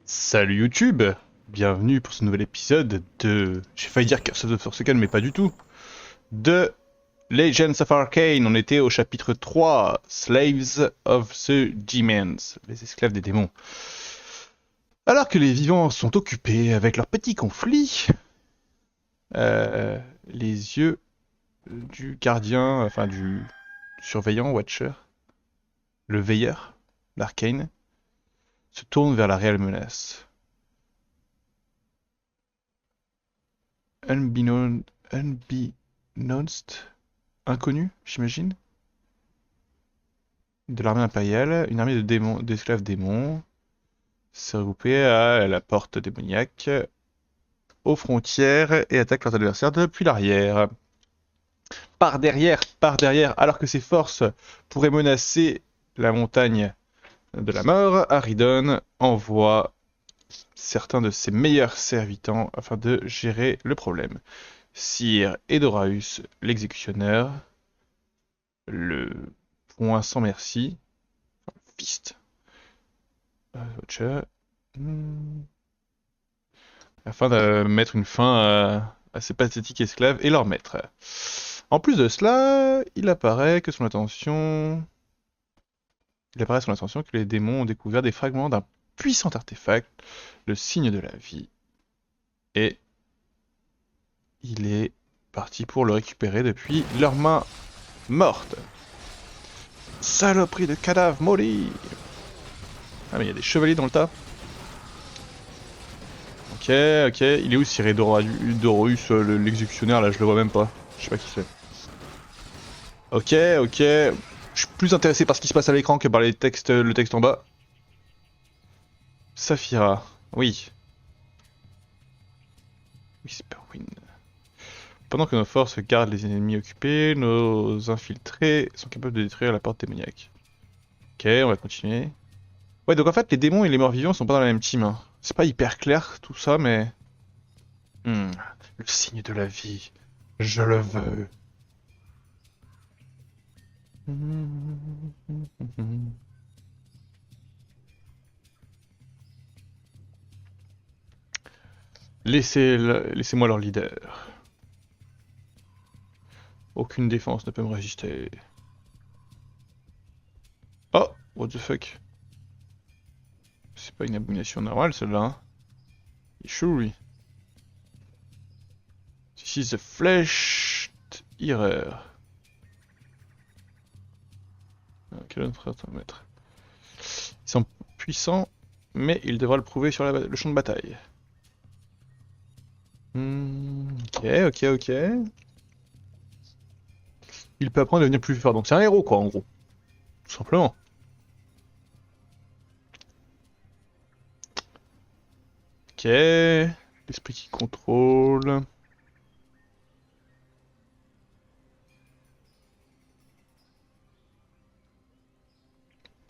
Salut YouTube, bienvenue pour ce nouvel épisode de... J'ai failli dire Curse of the Forsaken, mais pas du tout. De Legends of Arcane, on était au chapitre 3, Slaves of the Demons, les esclaves des démons. Alors que les vivants sont occupés avec leurs petits conflits, les yeux du gardien, enfin du surveillant, Watcher, le veilleur d'Arcane, se tournent vers la réelle menace. Unbeknownst, inconnu, j'imagine, de l'armée impériale, une armée de démons, d'esclaves démons s'est regroupée à la porte démoniaque, aux frontières, et attaque leurs adversaires depuis l'arrière. Par derrière, alors que ses forces pourraient menacer la montagne de la mort, Aridon envoie certains de ses meilleurs serviteurs afin de gérer le problème. Sire Edoraus, l'exécutionneur, le point sans merci, fist, Watcher, afin de mettre une fin à ces pathétiques esclaves et leur maître. En plus de cela, il apparaît à son attention que les démons ont découvert des fragments d'un puissant artefact, le signe de la vie, et il est parti pour le récupérer depuis leurs mains mortes. Saloperie de cadavres maudits! Ah mais il y a des chevaliers dans le tas. Ok, ok. Il est où Cyril Dorus, l'exécutionnaire là, je le vois même pas. Je sais pas qui c'est. Ok, ok. Je suis plus intéressé par ce qui se passe à l'écran que par les textes, le texte en bas. Saphira, oui. Whisperwind. Pendant que nos forces gardent les ennemis occupés, nos infiltrés sont capables de détruire la porte démoniaque. Ok, on va continuer. Ouais, donc en fait, les démons et les morts-vivants sont pas dans la même team, hein. C'est pas hyper clair tout ça, mais... le signe de la vie. Je le veux. Laissez-moi leur leader. Aucune défense ne peut me résister. Oh, what the fuck. C'est pas une abomination normale celle-là, hein. Il est chaud lui. This is a fleshed error. Quel autre mettre. Ils sont puissants, mais il devra le prouver sur le champ de bataille. Ok, ok, ok. Il peut apprendre à devenir plus fort, donc c'est un héros quoi en gros. Tout simplement. Ok. L'esprit qui contrôle.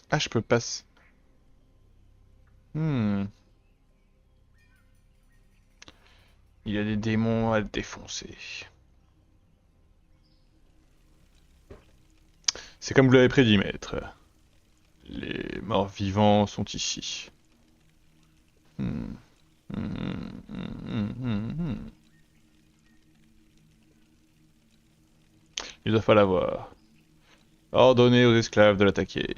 Ah, je peux passer. Hmm. Il y a des démons à défoncer. C'est comme vous l'avez prédit, maître. Les morts vivants sont ici. Hmm. Hmm. Il doit falloir l'avoir. Ordonnez aux esclaves de l'attaquer.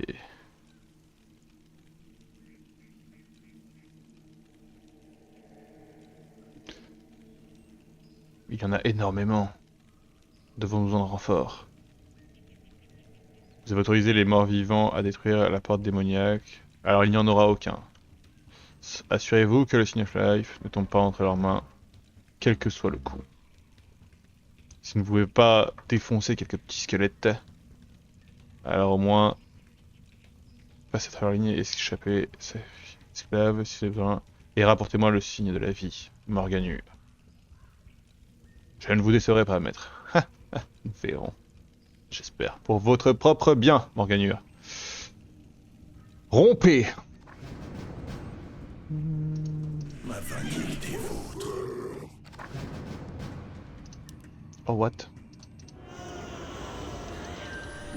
Il y en a énormément. Devons-nous en renfort. Vous avez autorisé les morts vivants à détruire la porte démoniaque. Alors il n'y en aura aucun. Assurez-vous que le Sign of Life ne tombe pas entre leurs mains, quel que soit le coup. Si vous ne pouvez pas défoncer quelques petits squelettes, alors au moins passez à travers la ligne et échappez, esclaves si c'est besoin, et rapportez-moi le signe de la vie, Morganu. Je ne vous décevrai pas, maître. Nous verrons. J'espère. Pour votre propre bien, Morganure. Rompez! Ma vanille des vôtres. Oh, what?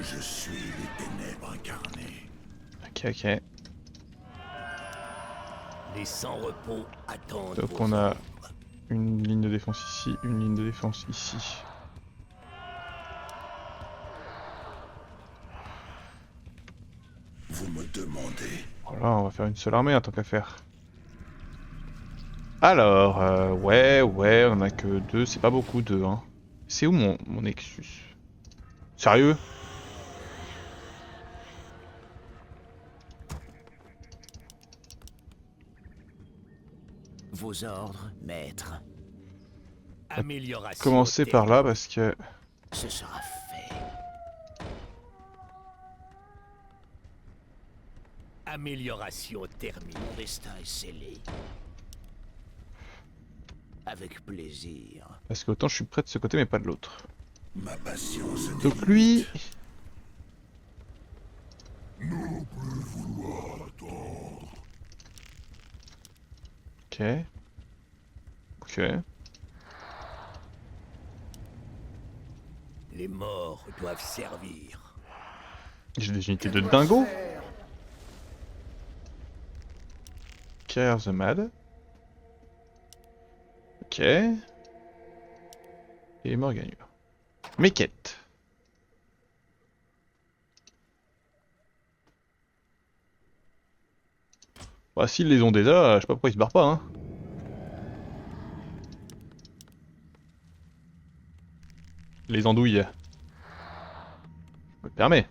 Je suis les ténèbres incarnées. Ok, ok. Les sans-repos attendent Donc vos on a ordres. une ligne de défense ici, une ligne de défense ici. Vous me demandez. Voilà, on va faire une seule armée, hein, tant qu'à faire. Alors, ouais, on en a que deux, c'est pas beaucoup deux, hein. C'est où mon Nexus? Sérieux? Vos ordres, maître. Amélioration. Commencer par là parce que... Ce sera fait. Amélioration terminée. Mon destin est scellé. Avec plaisir. Parce qu'autant je suis près de ce côté mais pas de l'autre. Ma patience. Donc lui... Ok. Ok. Les morts doivent servir. J'ai des unités de dingo. Care the Mad. Ok. Et Morganure. Mes quêtes. Bah s'ils les ont déjà, je sais pas pourquoi ils se barrent pas, hein. Les andouilles. Je me permets.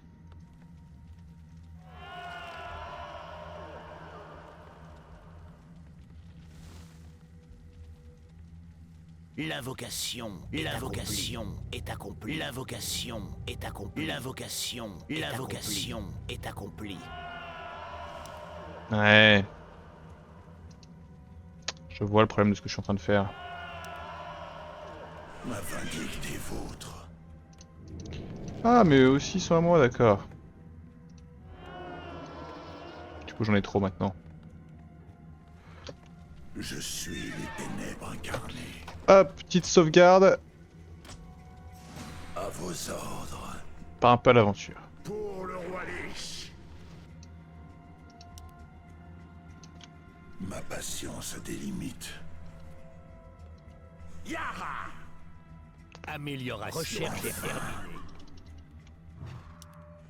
L'invocation est accomplie. L'invocation est accomplie. L'invocation est accomplie. Ouais. Je vois le problème de ce que je suis en train de faire. Ma vindicte est vôtre. Ah mais eux aussi sont à moi, d'accord. Du coup j'en ai trop maintenant. Je suis les ténèbres incarnées. Hop, petite sauvegarde. À vos ordres. Pas un peu à l'aventure. Pour le roi Lich. Ma patience a des limites. Yara. Amélioration. Recherche terminée.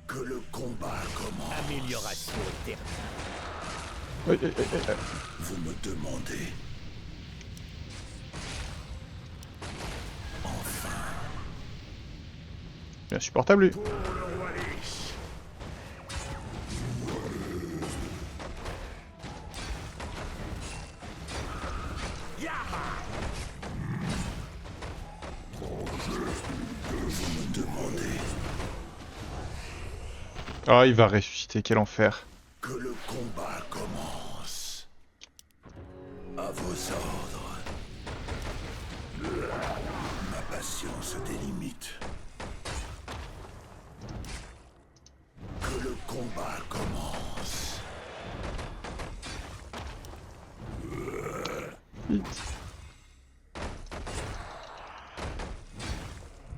Que le combat commence. Amélioration terminée. Vous me demandez. Enfin. C'est insupportable lui. Pour le roi Lich. Vous me demandez. Ah il va ressusciter, quel enfer. Que le combat commence. À vos ordres. Ma patience a des limites. Que le combat commence. Vite.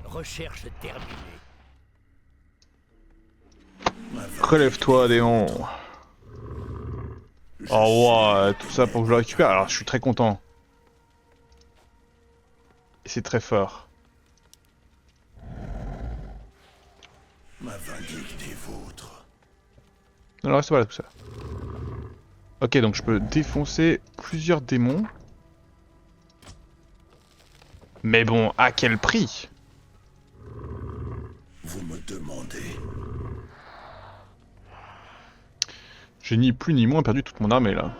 Recherche terminée. Relève-toi Déon. Oh ouais, tout ça pour que je le récupère. Alors je suis très content. Et c'est très fort. Ma vindicte est vôtre. Non, reste pas là tout ça. Ok, donc je peux défoncer plusieurs démons. Mais bon, à quel prix? Vous me demandez. J'ai ni plus ni moins perdu toute mon armée là.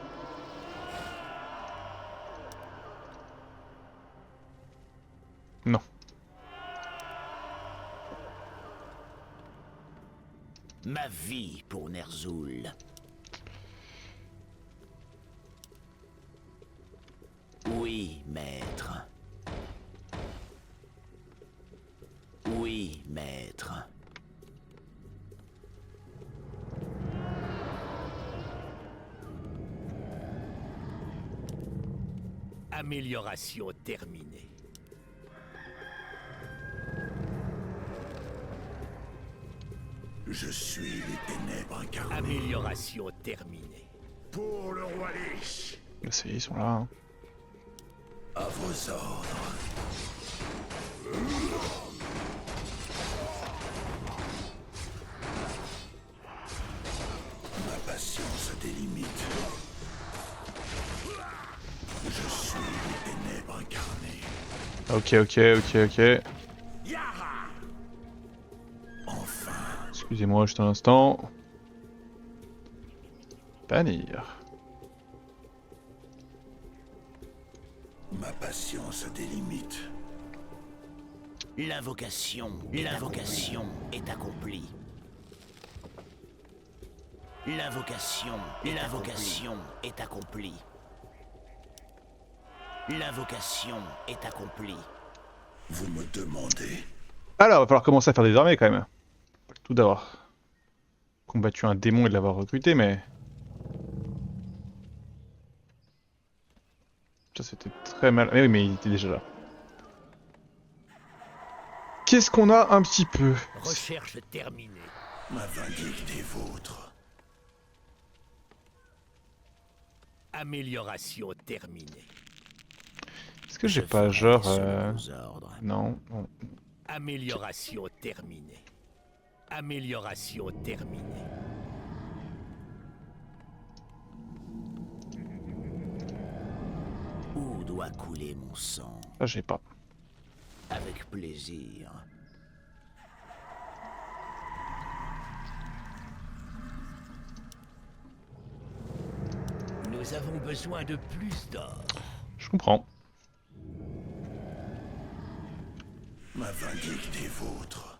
Non. Ma vie pour Ner'zhul. Oui, maître. Oui, maître. Amélioration terminée. Je suis les ténèbres incarnées. Amélioration terminée. Pour le roi Lich. Ça y est, ils sont là. Hein. À vos ordres. Ma patience a des limites. Je suis les ténèbres incarnées. Ok. Enfin, Excusez-moi juste un instant. Bannir. ma patience a des limites. L'invocation est accomplie. L'invocation est accomplie. L'invocation est accomplie. Vous me demandez? Alors, va falloir commencer à faire des armées quand même. Pas tout d'avoir combattu un démon et de l'avoir recruté, mais... Ça c'était très mal. Mais oui, mais il était déjà là. Qu'est-ce qu'on a un petit peu? Recherche terminée. Ma vindicte est vôtre. Amélioration terminée. Est-ce que j'ai Je pas ferai genre... selon vos ordres. Non, bon. Amélioration terminée. Amélioration terminée. Où doit couler mon sang? Ça j'ai pas. Avec plaisir. Nous avons besoin de plus d'or. Je comprends. Ma vindicte est vôtre.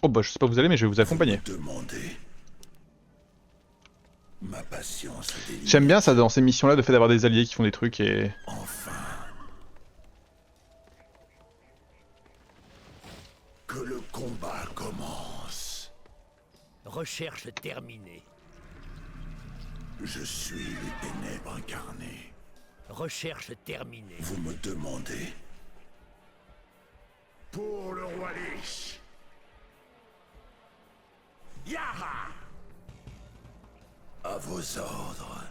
Oh bah je sais pas où vous allez, mais je vais vous accompagner. Vous me demandez? Ma patience a des limites. J'aime bien ça dans ces missions-là, le fait d'avoir des alliés qui font des trucs et... Enfin. Que le combat commence. Recherche terminée. Je suis les ténèbres incarnées. Recherche terminée. Vous me demandez? Pour le roi Lich. Yara! À vos ordres.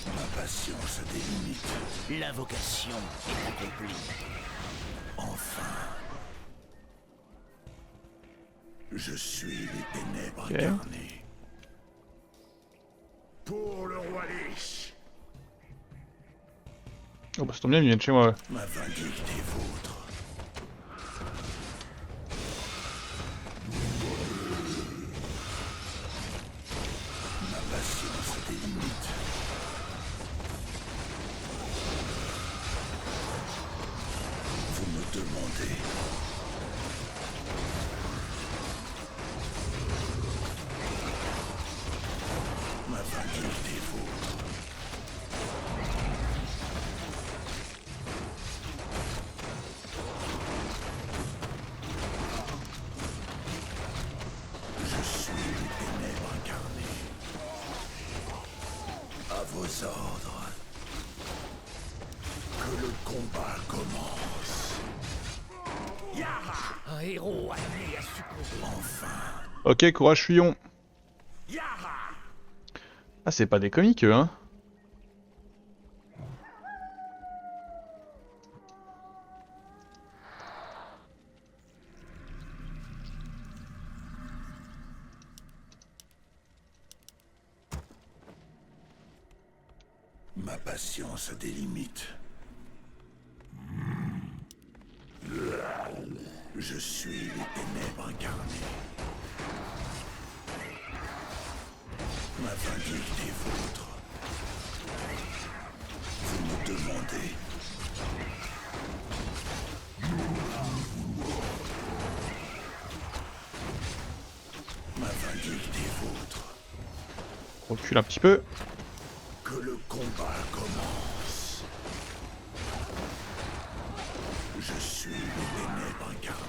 Ma patience a des limites. L'invocation est accomplie. Enfin. Je suis les ténèbres Ok. incarnées. Pour le roi Lich. Oh bah ça tombe bien, ils viennent chez moi. Ouais. Ma vindicte est vôtre. Ma patience a des limites. Vous me demandez? Ma vindicte est vôtre. Je suis les ténèbres incarnées. À vos ordres. Que le combat commence. Yara! Un héros amené à succomber. Enfin. Ok, courage Fuyon. Yara! Ah c'est pas des comiques eux, hein. Ma patience a des limites. Je suis les ténèbres incarnées. Ma vindicte est vôtre. Vous me demandez? Ma vindicte est vôtre. Recule un petit peu. Que le combat commence. Je suis les ténèbres incarnées.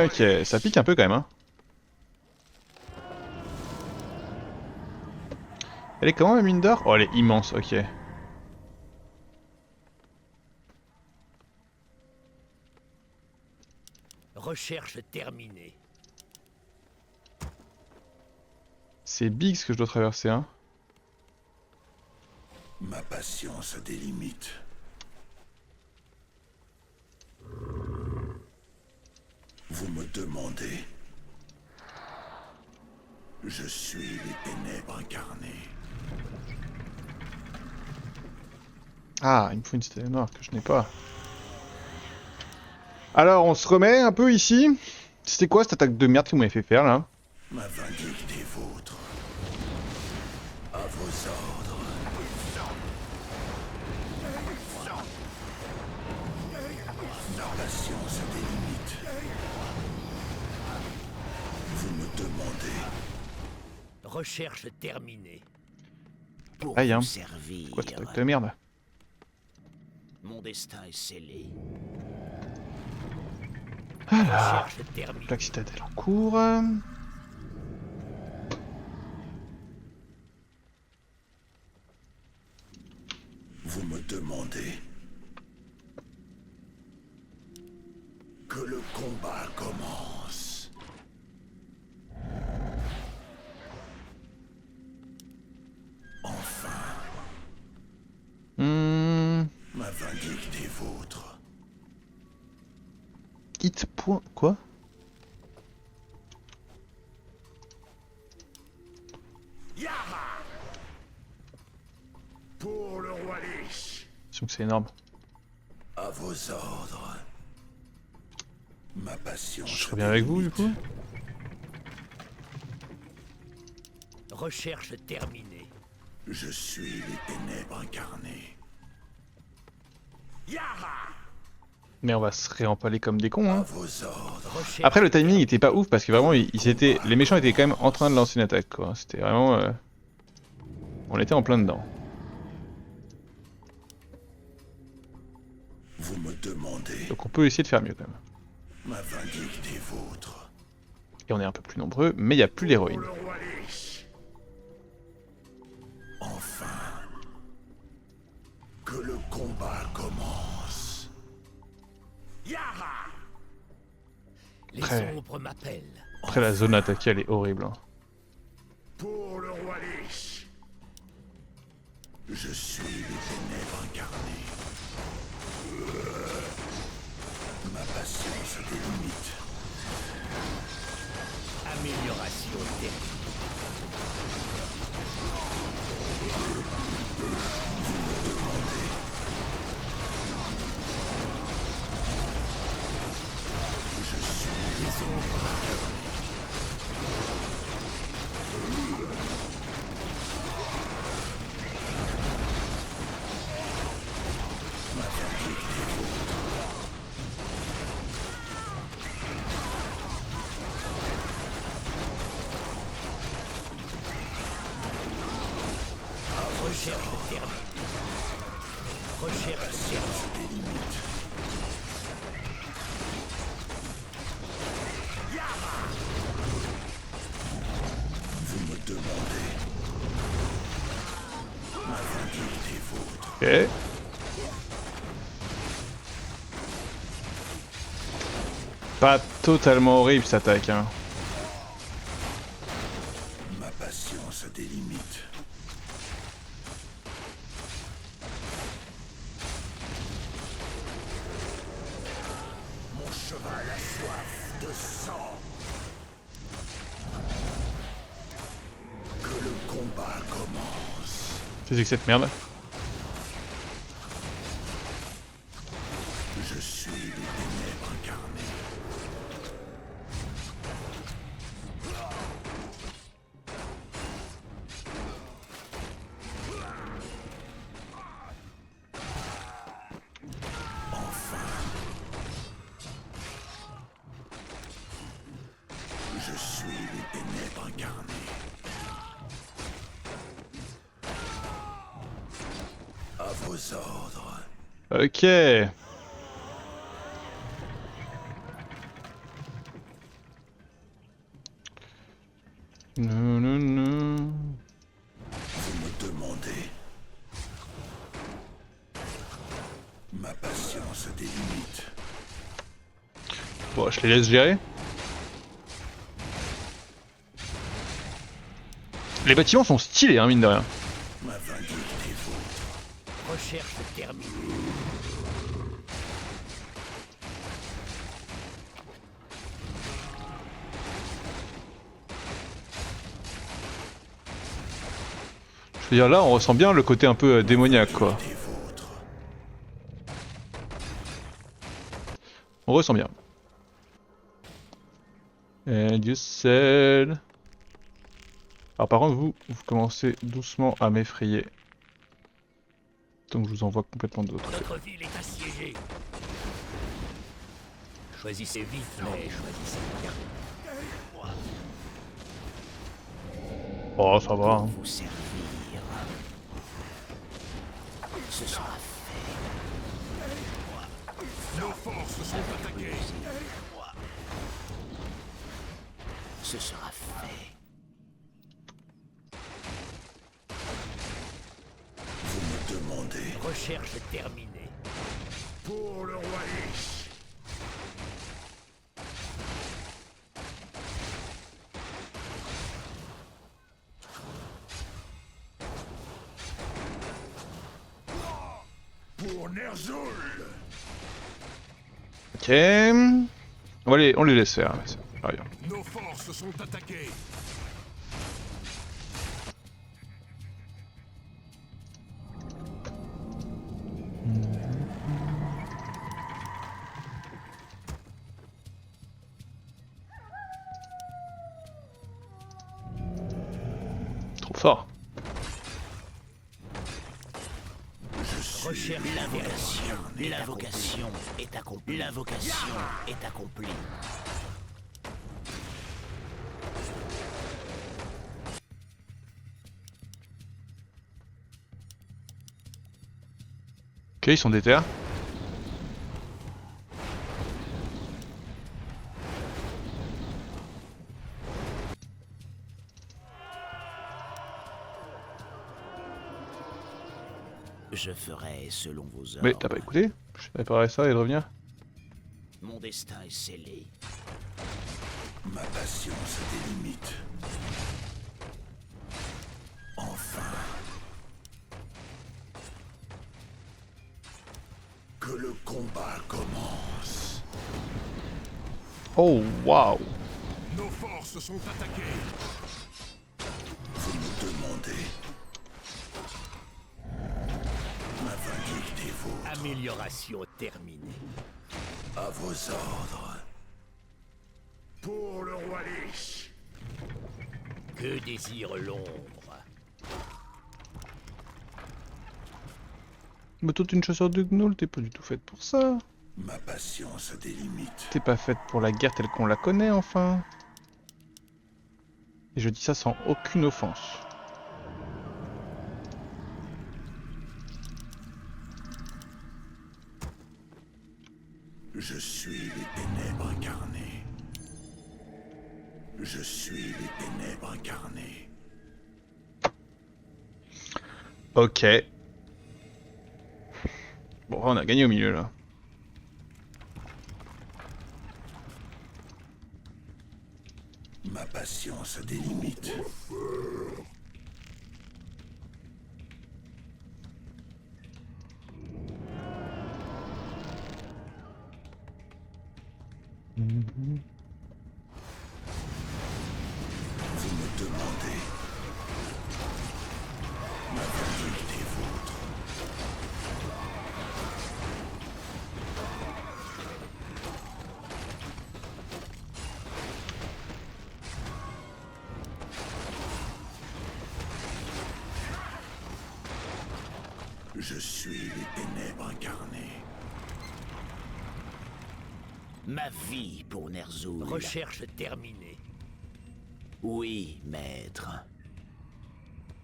Ok, ça pique un peu quand même, hein. Elle est comment la mine d'or? Oh, elle est immense, ok. Recherche terminée. C'est big ce que je dois traverser, hein. Ma patience a des limites. Vous me demandez. Je suis les ténèbres incarnées. Ah, il me faut une citadelle noire que je n'ai pas. Alors, on se remet un peu ici. C'était quoi cette attaque de merde que vous m'avez fait faire là? Ma vindicte des vôtres. À vos ordres. Ma patience a des limites. Vous me demandez. Recherche terminée. Pour Aïe, hein. vous servir. Quoi cette attaque de merde? Mon destin est scellé. Alors, Recherche terminée. plaque citadelle en cours. Vous me demandez. Que le combat commence. Enfin, ma vindicte des vôtres. Hit point. Quoi? Yara! Pour le roi Lich. Je que c'est énorme. À vos ordres. Ma patience. Je reviens avec vous du coup? Recherche terminée. Je suis les ténèbres incarnées. Yara! Mais on va se réempaler comme des cons, À hein. vos ordres. Recherche Après, le timing était pas ouf parce que vraiment, les méchants étaient quand même en train de lancer une attaque, quoi. C'était vraiment. On était en plein dedans. Vous me demandez. Donc on peut essayer de faire mieux quand même. Ma vindicte des vôtres. Et on est un peu plus nombreux, mais il n'y a plus l'héroïne. Le roi Lich. Enfin. Que le combat commence. Yara! Les Après- ombres m'appellent. Après, la zone attaquée, elle est horrible, hein. Pour le roi Lich. Je suis les ténèbres incarnées. Ma patience a des limites. Amélioration terminée. Les ombres m'appellent. Recherche terminée. Recherche terminée. Vous me demandez. Ma vindicte des vôtres. Ok. Pas totalement horrible cette attaque, hein. Ma patience a des limites. Mon cheval a soif de sang. Que le combat commence. Qu'est-ce que c'est que cette merde? Je suis les ténèbres incarnées. Je suis les ténèbres incarnées. À vos ordres. Ok. Non, non, non. Vous me demandez. Ma patience a des limites. Bon, je les laisse gérer. Les bâtiments sont stylés, hein, mine de rien. Ma vindicte est vôtre. Recherche terminée. Je veux dire, là, on ressent bien le côté un peu démoniaque, quoi. Des vôtres. On ressent bien. And you said... Alors par contre, vous commencez doucement à m'effrayer. Donc je vous envoie complètement de l'autre côté. Notre ville est assiégée. Choisissez vite, mais choisissez bien. Oh, ça va, hein. Vous servir. Ce sera fait. Nos forces sont attaquées. Ce sera fait. Vous me demandez. Recherche terminée. Pour le roi Lich. Pour Ner'zhul. Ok. On les laisse faire. Ça va bien. Nos forces sont attaquées. Trop fort. Recherche l'invocation. L'invocation est accomplie. L'invocation est accomplie. Ok, ils sont déter. Je ferai selon vos ordres. Mais t'as pas écouté? Je t'avais préparé ça et de revenir. Mon destin est scellé. Ma patience a des limites. Enfin. Que le combat commence. Oh, waouh. Nos forces sont attaquées. Vous me demandez. Ma vindicte est vôtre. Amélioration terminée. À vos ordres. Pour le roi Lich. Que désire l'ombre? Mais toi, t'es une chasseur de gnolls, t'es pas du tout faite pour ça. Ma patience a des limites. T'es pas faite pour la guerre telle qu'on la connaît, enfin. Et je dis ça sans aucune offense. Je suis les ténèbres incarnées. Je suis les ténèbres incarnées. Ok. Bon, on a gagné au milieu, là. Ma patience a des limites. Vous me demandez. Ma vindicte est vôtre. Je suis les ténèbres incarnées. Ma vie pour Ner'zhul. Recherche terminée. Oui, maître.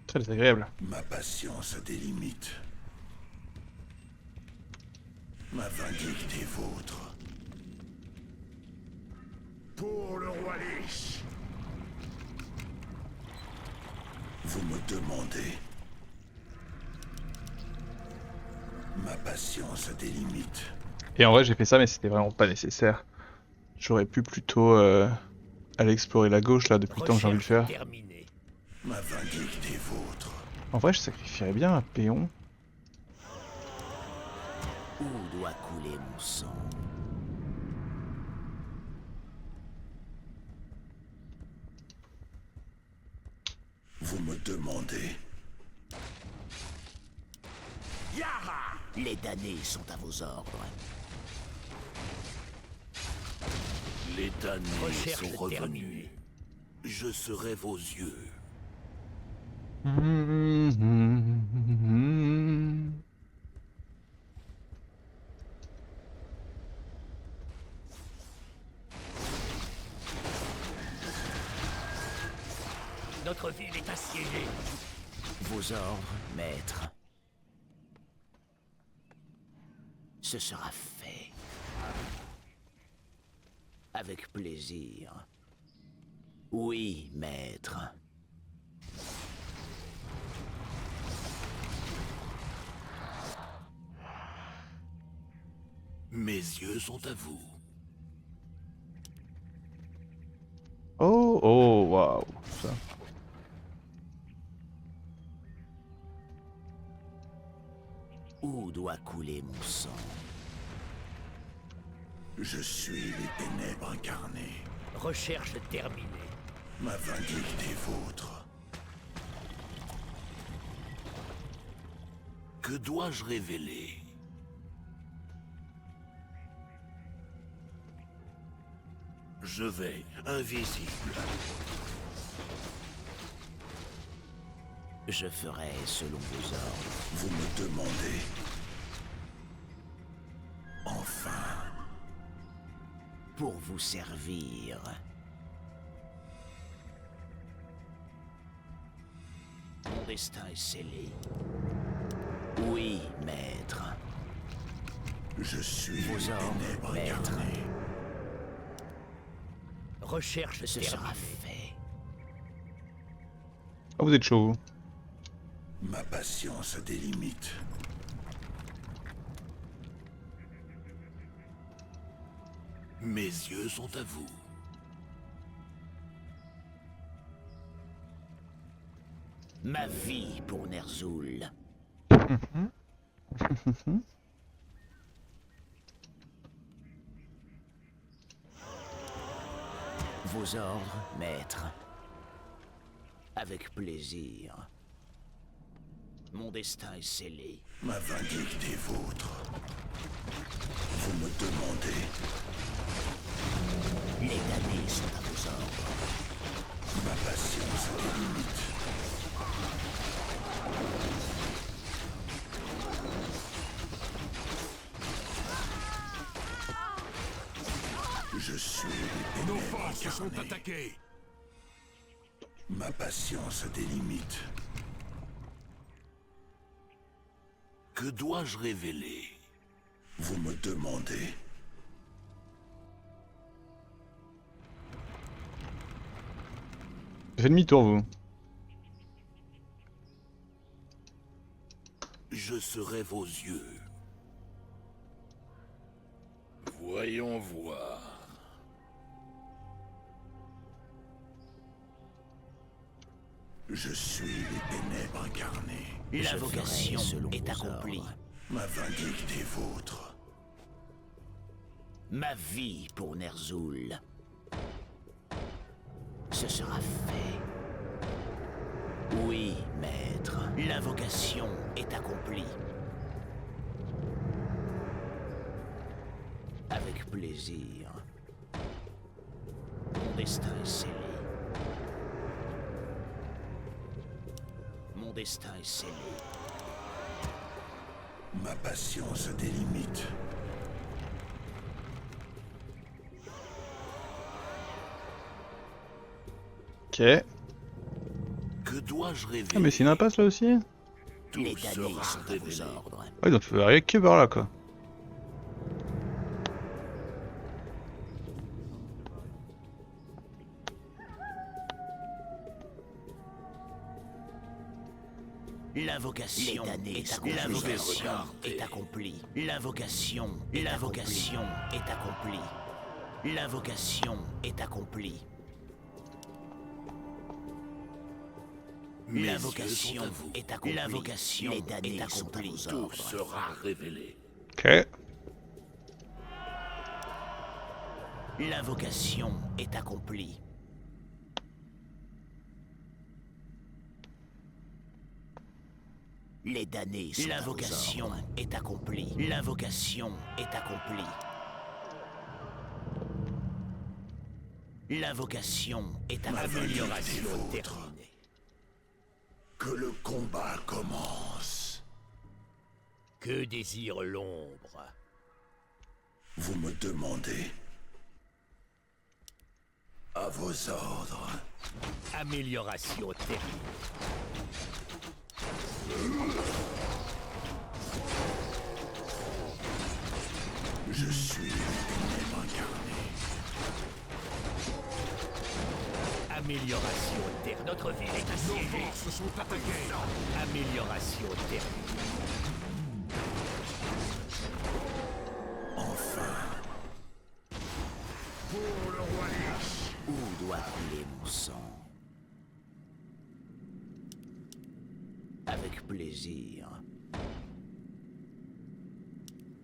Très désagréable. Ma patience a des limites. Ma vindicte est vôtre. Pour le roi Lich. Vous me demandez. patience a des limites. Et en vrai, j'ai fait ça, mais c'était vraiment pas nécessaire. J'aurais pu plutôt aller explorer la gauche là depuis le temps que j'ai envie de le faire. Recherche terminée. Ma vindicte est vôtre. En vrai, je sacrifierais bien un péon. Où doit couler mon sang? Vous me demandez. Yara! Les damnés sont à vos ordres. Les damnés Recherche sont revenus. terminée. Je serai vos yeux. Notre ville est assiégée. Vos ordres, maître. Ce sera fait. Avec plaisir. Oui, maître. Mes yeux sont à vous. Oh, oh, waouh, ça. Où doit couler mon sang? Je suis les ténèbres incarnées. Recherche terminée. Ma vindicte est vôtre. Que dois-je révéler? Je vais invisible. Je ferai selon vos ordres. Vous me demandez. Enfin, Pour vous servir. Mon destin est scellé. Oui, maître. je suis Vos les ordres, ténèbres maître. incarnées. Recherche ce sera fait. Ah, vous êtes chaud, vous. Ma patience a des limites. Mes yeux sont à vous. Ma vie pour Ner'zhul. Vos ordres, maître. Avec plaisir. Mon destin est scellé. Ma vindicte est vôtre. Vous me demandez. Les damnés sont à vos ordres. Ma patience a des limites. Je suis les Nos ténèbres forces sont incarnées. attaquées. Ma patience a des limites. Que dois-je révéler? Vous me demandez. Faites demi-tour, vous. Je serai vos yeux. Voyons voir. Je suis les ténèbres incarnées. La vocation est accomplie. Ma vindicte est vôtre. Ma vie pour Ner'zhul. Ce sera fait. Oui, maître. L'invocation est accomplie. Avec plaisir. Mon destin est scellé. Mon destin est scellé. Ma patience a des limites. Ok. Ah, Que dois-je révéler? mais c'est une impasse là aussi? Tout Les damnés sera sont à vos révélé. ordres. Ah, donc tu peux arriver que par là, quoi. L'invocation est accomplie. L'invocation est accomplie. L'invocation est accomplie. L'invocation est accomplie. L'invocation est accomplie. L'invocation est accomplie. Tout sera révélé. Ok. L'invocation est accomplie. Les damnés sont l'invocation est accomplie. L'invocation est accomplie. L'invocation est accomplie. Amélioration terminée. Que le combat commence. Que désire l'ombre? Vous me demandez. À vos ordres. Amélioration terminée. Je suis le ténèbre incarné. Amélioration terminée. Notre ville est Nos assiégée. forces sont attaquées. Amélioration terminée. Enfin, Pour le roi Lich. Où doit couler mon sang? Avec plaisir.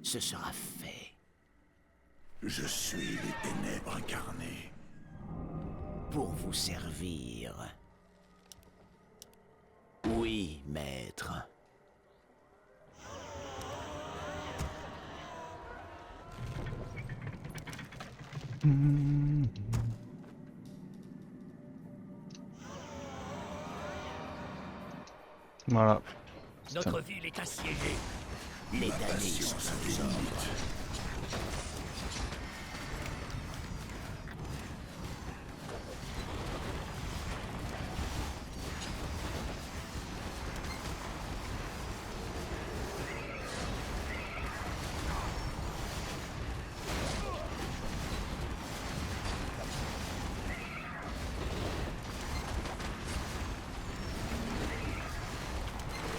Ce sera fait. je suis les ténèbres incarnées. Pour vous servir. Oui, maître. Voilà. Notre ville est assiégée. Les damnés Patience sont a des limites.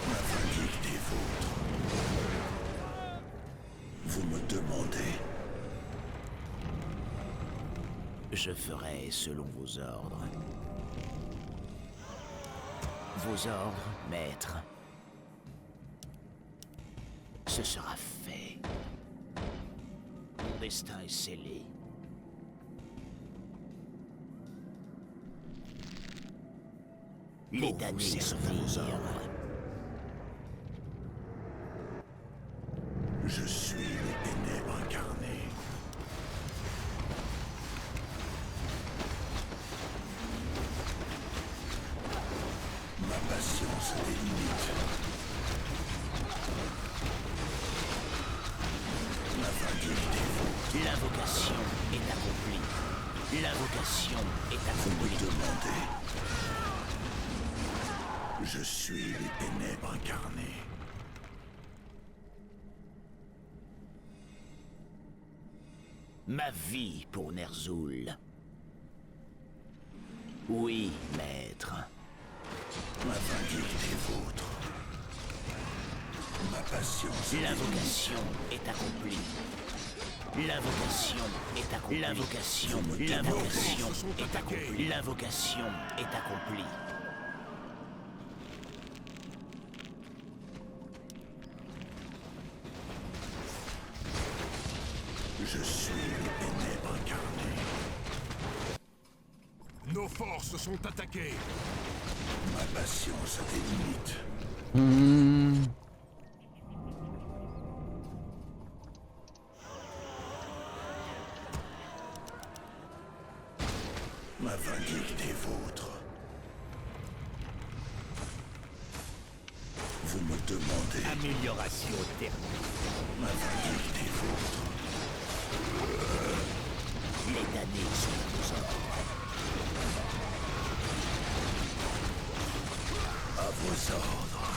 Ma vindicte est vôtre. Vous me demandez. Je ferai selon vos ordres. Vos ordres, maître. Ce sera fait. Mon destin est scellé. Les damnés sont à vos ordres. Je suis les ténèbres incarnées. Ma patience a des limites. Ma vindicte est vôtre. L'invocation est accomplie. L'invocation est Vous me accomplie. demandez. Je suis les ténèbres incarnées. Ma vie pour Ner'zhul. Oui, maître. Ma vindicte est vôtre. Ma patience a des limites. L'invocation est accomplie. L'invocation est accomplie. L'invocation est accomplie. L'invocation est accomplie. Je suis les ténèbres incarnées. Nos forces sont attaquées. Ma patience a des limites. Ma vindicte est vôtre. Vous me demandez. Amélioration terminée. Ma vindicte est vôtre. Les damnés sont à vos ordres. À vos ordres.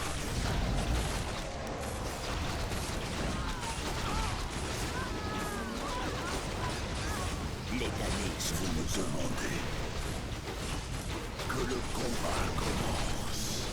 Les damnés sont Vous me demandez. Que le combat commence.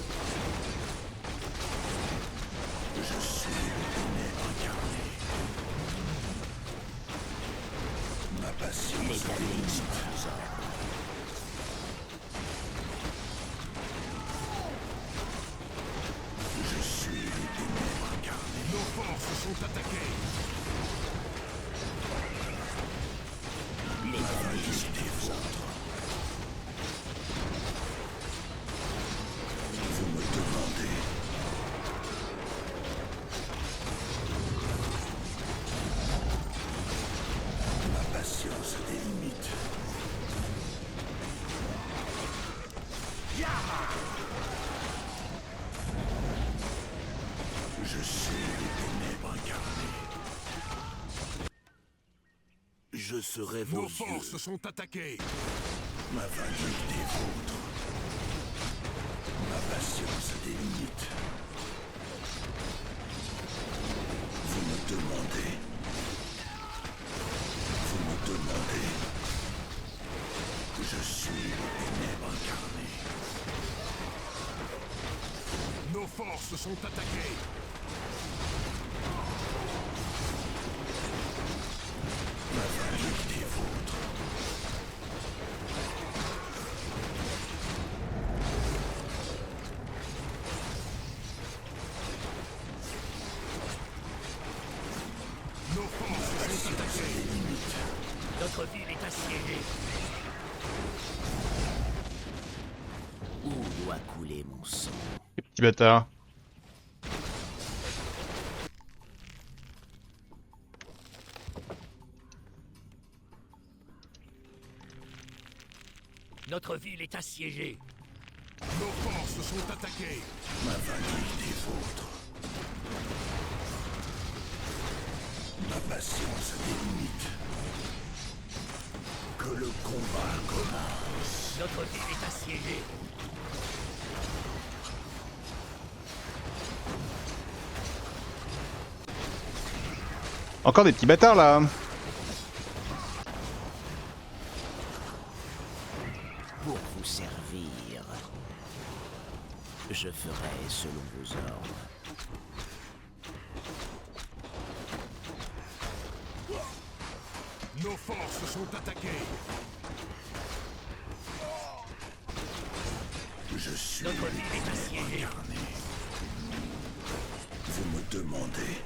Je serai vos Nos yeux. forces sont attaquées. Ma vindicte des vôtres. Ma patience a des limites. Vous me demandez. Vous me demandez. Je suis le ténèbre incarné. Nos forces sont attaquées. Ma vindicte des vôtres. Nos forces sont attaquées. Notre ville est assiégée. Où doit couler mon sang? Les petits bâtards. Notre ville est assiégée. Nos forces sont attaquées. Ma vindicte des vôtres. Ma patience a des limites. Que le combat commence. Notre ville est assiégée. Encore des petits bâtards là. Pour vous servir, je ferai selon vos ordres. Nos forces sont attaquées. Je suis Notre le ville est ténèbre assiégée. incarné. Vous me demandez.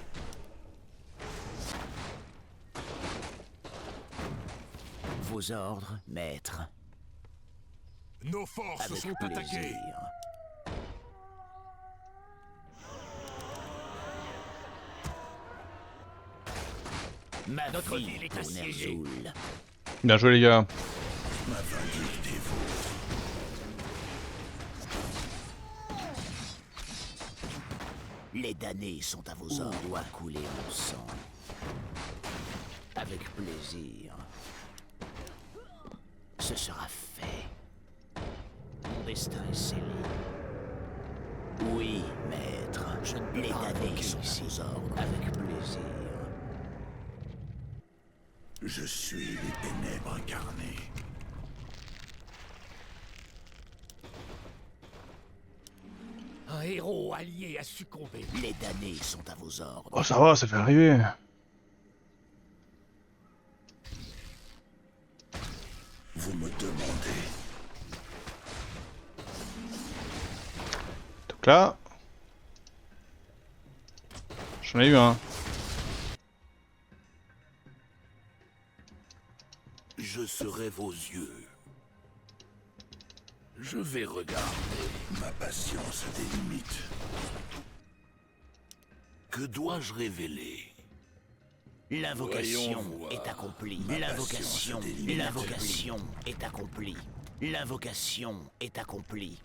Vos ordres, maître, Nos forces avec sont attaquées. plaisir. Ma Notre vie ville est pour assiégée. Ner'zhul. Bien joué les gars. Ma vindicte des vôtres. Les damnés sont à vos ordres. Où doit couler mon sang? Avec plaisir. Ce sera fait. Mon destin est scellé. Oui, maître. Je ne peux Les pas damnés invoquer sont ici. à vos ordres. Avec plaisir. Je suis les ténèbres incarnées. Un héros allié a succombé. Les damnés sont à vos ordres. Oh ça va, ça fait arriver. Vous me demandez. Donc là... J'en ai eu un. Je serai vos yeux. Je vais regarder. Ma patience a des limites. Que dois-je révéler? L'invocation Voyons voir. est accomplie. Ma L'invocation, patience a des limites. l'invocation est accomplie. L'invocation est accomplie.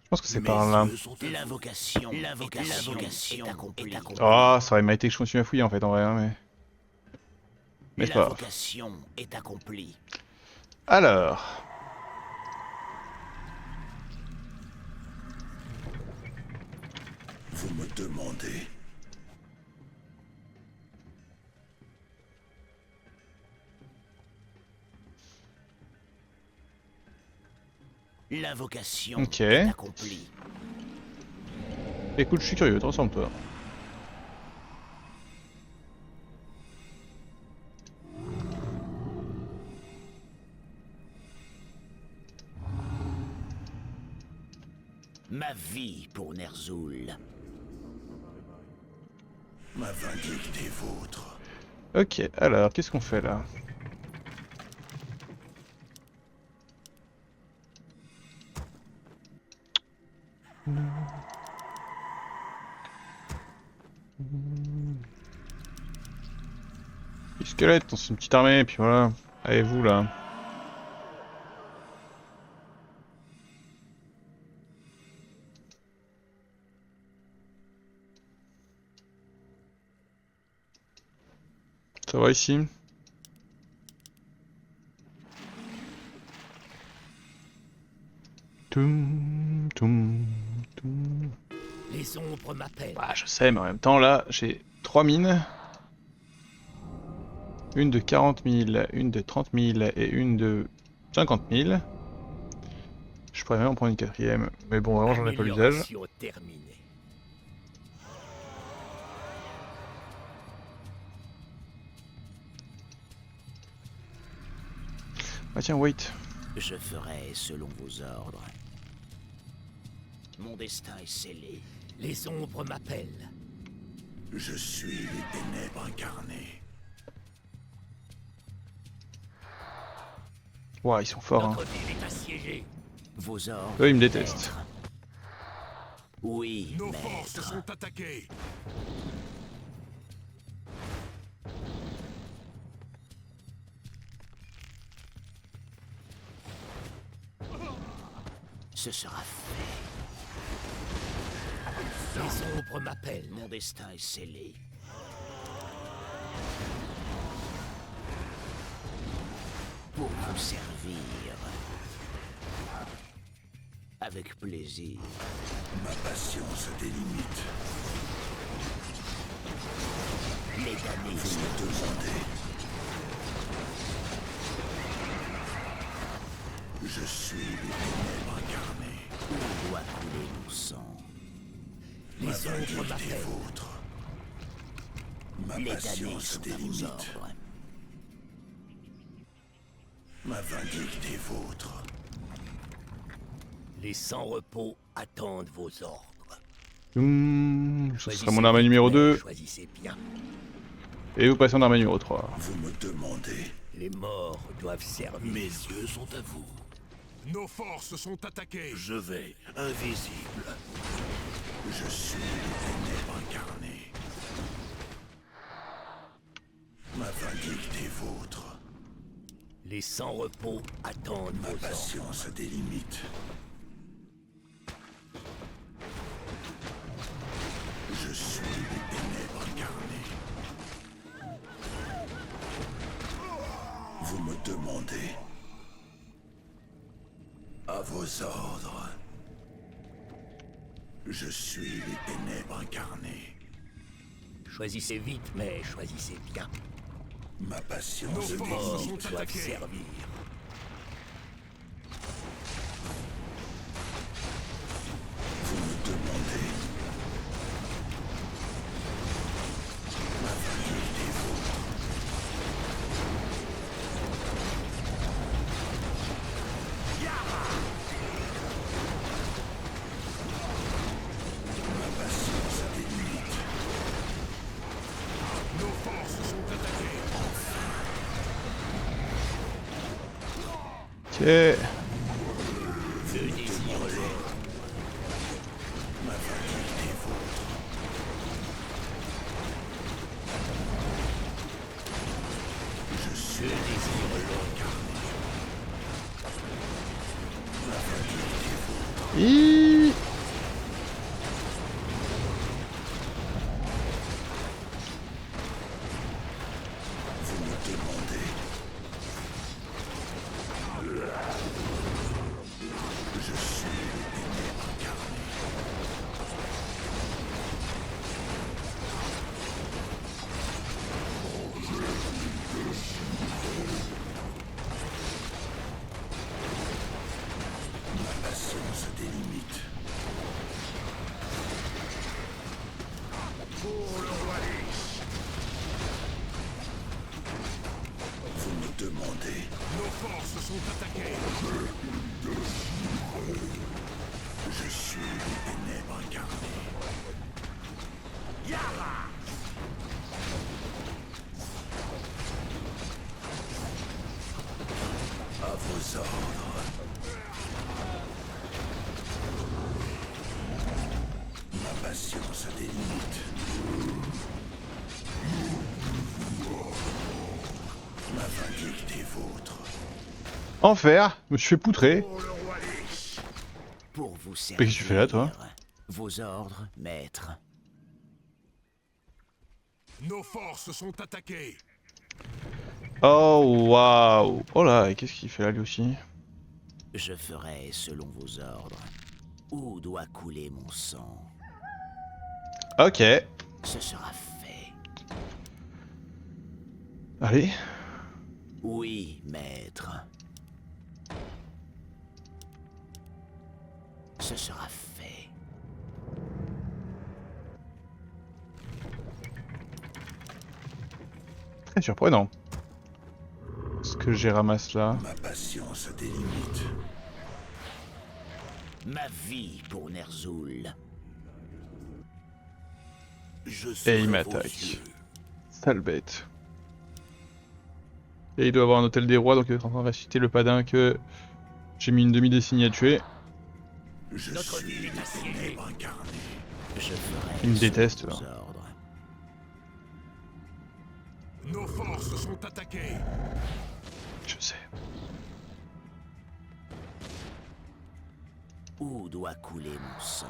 Je pense que c'est Mes par là. yeux sont à vous. L'invocation est accomplie. Oh, ça aurait mérité que je continue à fouiller en fait en vrai, hein, mais... Mais c'est pas grave. L'invocation est accomplie. Alors... Vous me demandez. L'invocation Ok. est accomplie. Écoute, je suis curieux, transforme-toi. Ma vie pour Ner'zhul. Ma vindicte des vôtres. Ok, alors, qu'est-ce qu'on fait là? Les squelettes, on se fait une petite armée, et puis voilà. Allez vous là. Ça va ici? Toum, toum, toum. Les ombres m'appellent. Ah, je sais, mais en même temps, là, j'ai 3 mines. Une de 40 000, une de 30 000 et une de 50 000. Je pourrais même en prendre une quatrième, mais bon, vraiment, j'en ai pas l'usage. Amélioration terminée. Ah tiens, wait. Je ferai selon vos ordres. Mon destin est scellé. Les ombres m'appellent. Je suis les ténèbres incarnées. Ouah, ils sont forts, hein. Notre ville est assiégée. Vos ordres. Eux, ils me détestent. maître. Oui, Nos forces maître. sont attaquées. Ce sera fait. Les ombres m'appellent. Mon destin est scellé. Pour vous servir. Avec plaisir. Ma patience a des limites. Les damnés Vous me demandez. Je suis les ténèbres incarnées. Où doit couler mon sang? Les Ma ombres vindicte est m'appellent. vôtre. Ma Les damnés patience a sont des à vos limites. ordres. Ma vindicte est vôtre. Les sans-repos attendent vos ordres. Ce Choisissez sera mon arme vite, numéro mais 2. Choisissez bien. Et vous passez en arme numéro 3. Vous me demandez. Les morts doivent servir. Mes yeux sont à vous. Nos forces sont attaquées. Je vais, invisible. Je suis les ténèbres incarnées. Ma vindicte est vôtre. Les sans-repos attendent Ma vos ordres. patience a des limites. Je suis les ténèbres incarnées. Vous me demandez. À vos ordres. Je suis les ténèbres incarnées. Choisissez vite, mais choisissez bien. Ma patience Nos a des forces Morts limites. sont doivent attaquées. servir. Vous me demandez. Ma vindicte est vôtre. Ma patience a des limites. Nos forces sont attaquées. Ok. Je désire l'ordre. Ma vindicte est vôtre. Je suis Je désire l'ordre. ma vindicte est vôtre. Hi. Vous me demandez. Je suis les ténèbres incarnées. Ma patience a des limites. Vous me demandez. Nos forces sont attaquées. Je suis les ténèbres incarnées. À vos ordres. Ma patience a des limites. Ma vindicte est vôtre. Enfer, je me suis fait poutrer. Pour vous servir. Mais qu'est-ce que tu fais là, toi? Vos ordres, maître. Nos forces sont attaquées. Oh waouh. Oh là, et qu'est-ce qu'il fait là lui aussi? Je ferai selon vos ordres. Où doit couler mon sang? Ok. Ce sera fait. Allez. Oui, maître. Ce sera fait. Très surprenant. Ce que j'ai ramassé là. Ma patience a des limites. Ma vie pour Ner'zhul. Je Et il serai m'attaque. vos yeux. Sale bête. Et il doit avoir un hôtel des rois, donc il est en train de réciter le padin que j'ai mis une demi-décennie à tuer. Je Notre suis ville est les assiégée. ténèbres incarnées. Je ferai Il me selon déteste, vos là. ordres. Nos forces sont attaquées. Je sais. Où doit couler mon sang?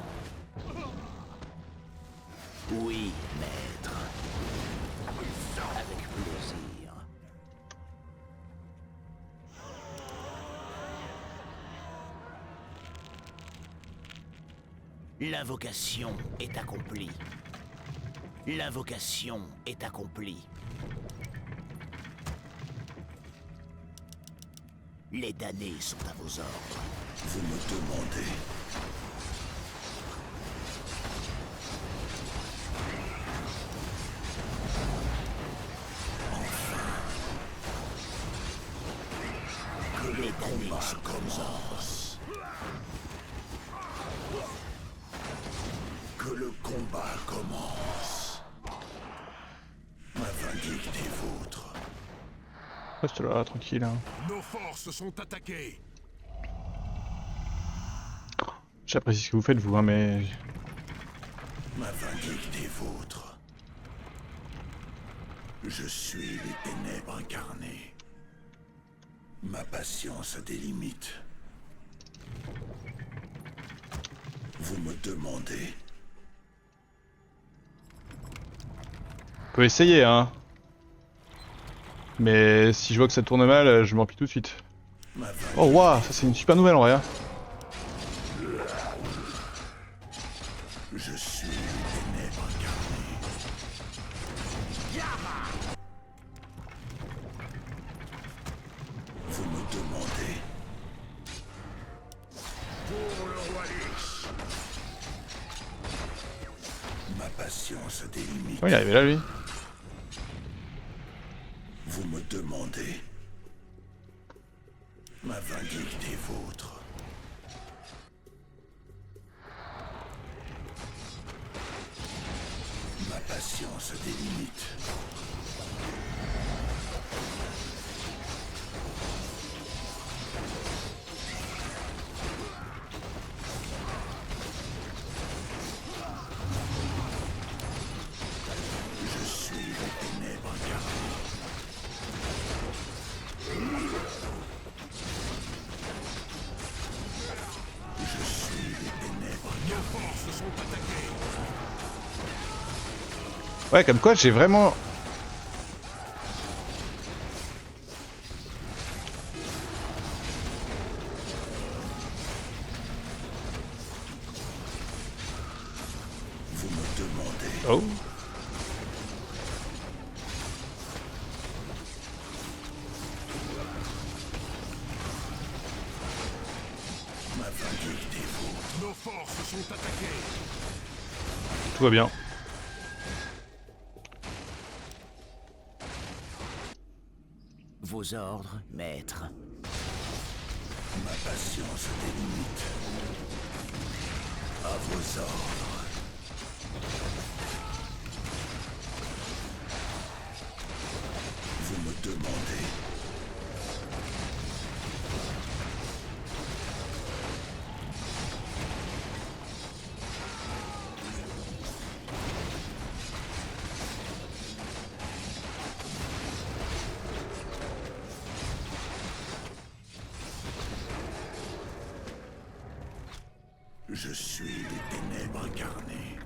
Oui, maître. Avec plaisir. L'invocation est accomplie. L'invocation est accomplie. Les damnés sont à vos ordres. Vous me demandez. Les damnés sont à vos ordres. Que le combat commence. Ma vindicte est vôtre. Reste là, tranquille. Hein. Nos forces sont attaquées. J'apprécie ce que vous faites, vous, hein, mais. Ma vindicte est vôtre. Je suis les ténèbres incarnées. Ma patience a des limites. Vous me demandez. On peut essayer, hein. Mais si je vois que ça tourne mal, je m'en plie tout de suite. Ma vindicte Oh waouh, ça c'est une super nouvelle en vrai. Hein. Je suis les ténèbres incarnées. Vous me demandez. Pour le roi Lich. Ma patience a des limites. Oh, il est arrivé là lui. Vous me demandez. Ma vindicte est vôtre. Ma patience a des limites. Je suis les ténèbres incarnées. Je suis les ténèbres. Nos forces sont attaquées. Ouais, comme quoi j'ai vraiment. Vous me demandez. Oh. Ma vindicte est vôtre. Nos forces sont attaquées. Tout va bien. Vos ordres, maître. Ma patience a des limites. À vos ordres. Vous me demandez. Je suis les ténèbres incarnées.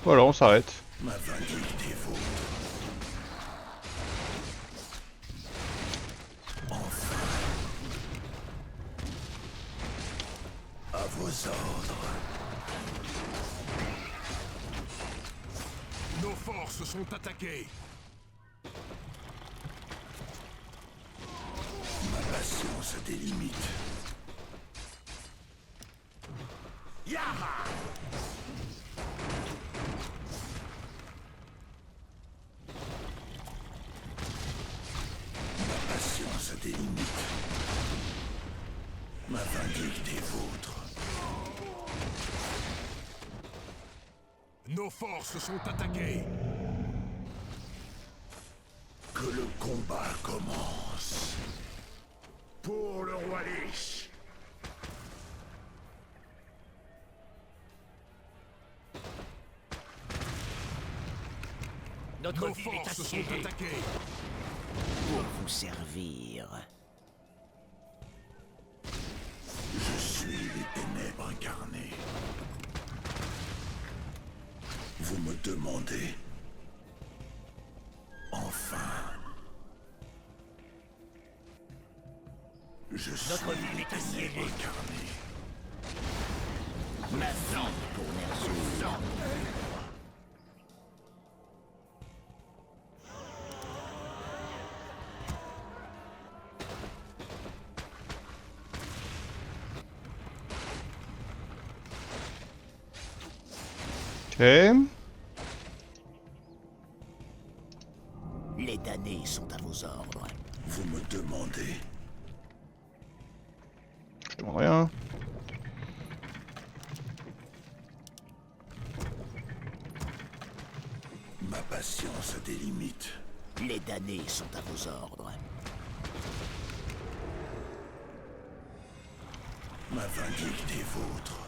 Voilà, on s'arrête. Ma vindicte est vôtre. vos ordres. Nos forces sont attaquées. Ma patience a des limites. Yara! Ma patience a des limites. Ma vindicte est vôtre. Nos forces sont attaquées. Que le combat commence. Pour le roi Lich. Notre Nos ville est forces sont assiégée. attaquées. Pour vous servir. Je suis les ténèbres incarnées. Vous me demandez. Enfin. Je suis Notre ville les est ténèbres assiégée. incarnées. Ma vie pour Ner'zhul. Ok. Les damnés sont à vos ordres. Vous me demandez. Je demande rien. Ma patience a des limites. Les damnés sont à vos ordres. Ma vindicte est vôtre.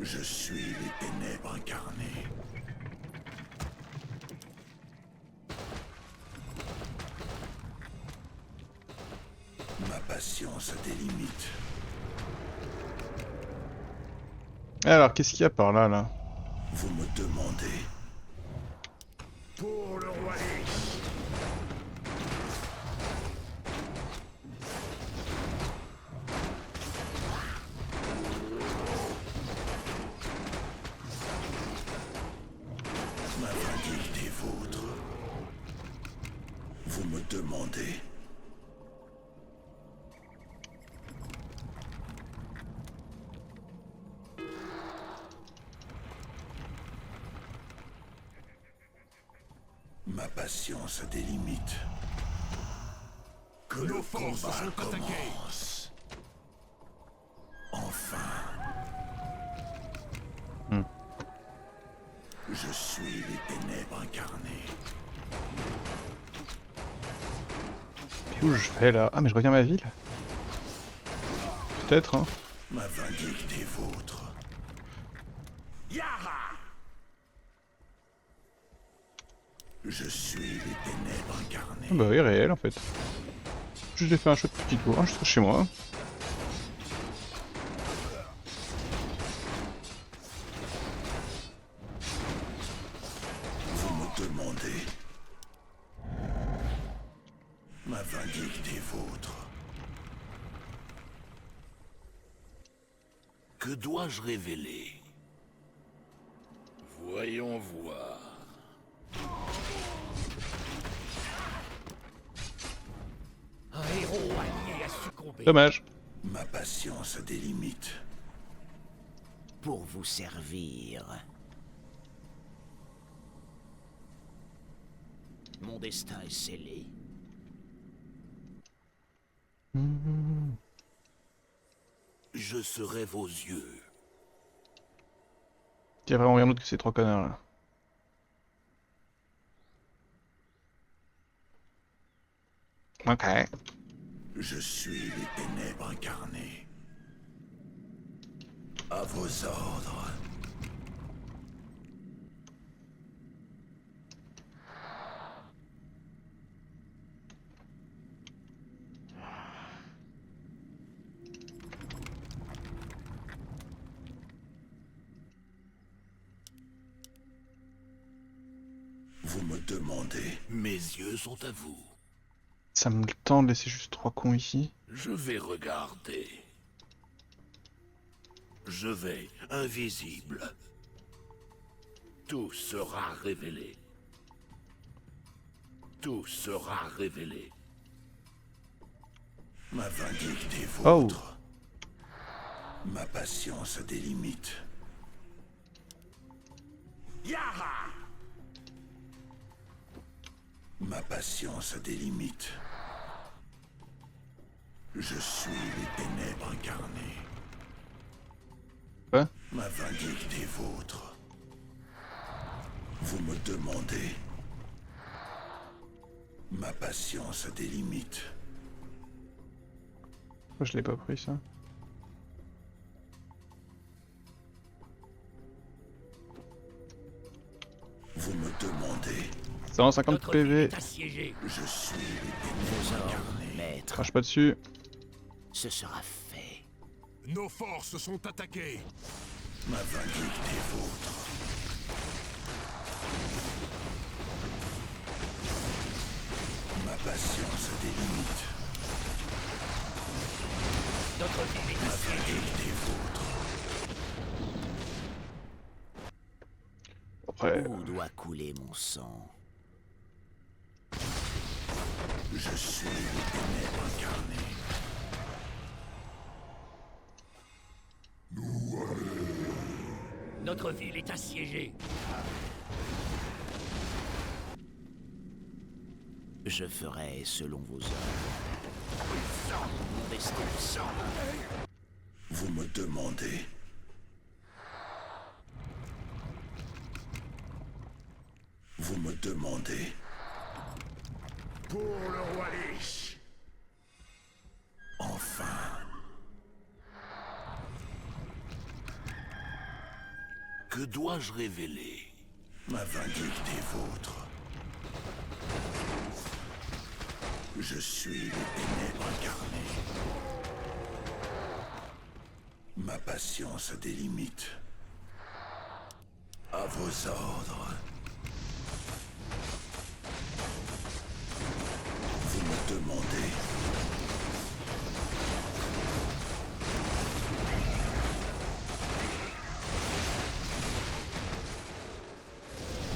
Je suis les ténèbres incarnées. Ma patience a des limites. Alors, qu'est-ce qu'il y a par là, là? Vous me demandez. Pour le roi Lich. Ma vindicte est vôtre. Vous me demandez. Ma patience a des limites. Que Nos le forces combat sont attaquées. commence. Enfin. Je suis les ténèbres incarnées. Puis où je vais là? Ah, mais je reviens à ma ville? Peut-être, hein. Ma vindicte est vôtre. Yara! Je suis les ténèbres incarnées. Ah bah oui, réel en fait. Juste j'ai fait un chouette petit tour, hein, je serai chez moi. Vous me demandez. Ma vindicte est vôtre. Que dois-je révéler? Voyons voir. Un héros allié a succombé. Dommage. Ma patience a des limites. Pour vous servir. Mon destin est scellé. Je serai vos yeux. Il y a vraiment rien d'autre que ces trois connards là. Ok. Je suis les ténèbres incarnées. À vos ordres. Vous me demandez. Mes yeux sont à vous. Ça me tente de laisser juste 3 cons ici. Je vais regarder. Je vais invisible. Tout sera révélé. Tout sera révélé. Ma vindicte est Oh. vôtre. Ma patience a des limites. Yaha! Ma patience a des limites. Je suis les ténèbres incarnées. Quoi? Ma vindicte est vôtre. Vous me demandez. Ma patience a des limites. Pourquoi je l'ai pas pris ça? Vous me demandez. 150 Notre ville PV. est assiégée. Je suis les ténèbres Vos ordres, incarnées. maître, Crache pas dessus. ce sera fait. Nos forces sont attaquées. Ma vindicte est vôtre. Ma patience a des limites. Notre ville est Ma assiégée. vindicte est vôtre. Après, Où doit couler mon sang? Je suis les ténèbres incarnées. Notre ville est assiégée. Je ferai selon vos ordres. Mon destin. Vous me demandez. Vous me demandez. Pour le roi Lich. Enfin. Que dois-je révéler? Ma vindicte est vôtre. Je suis les ténèbres incarnées. Ma patience a des limites. À vos ordres. Vous me demandez.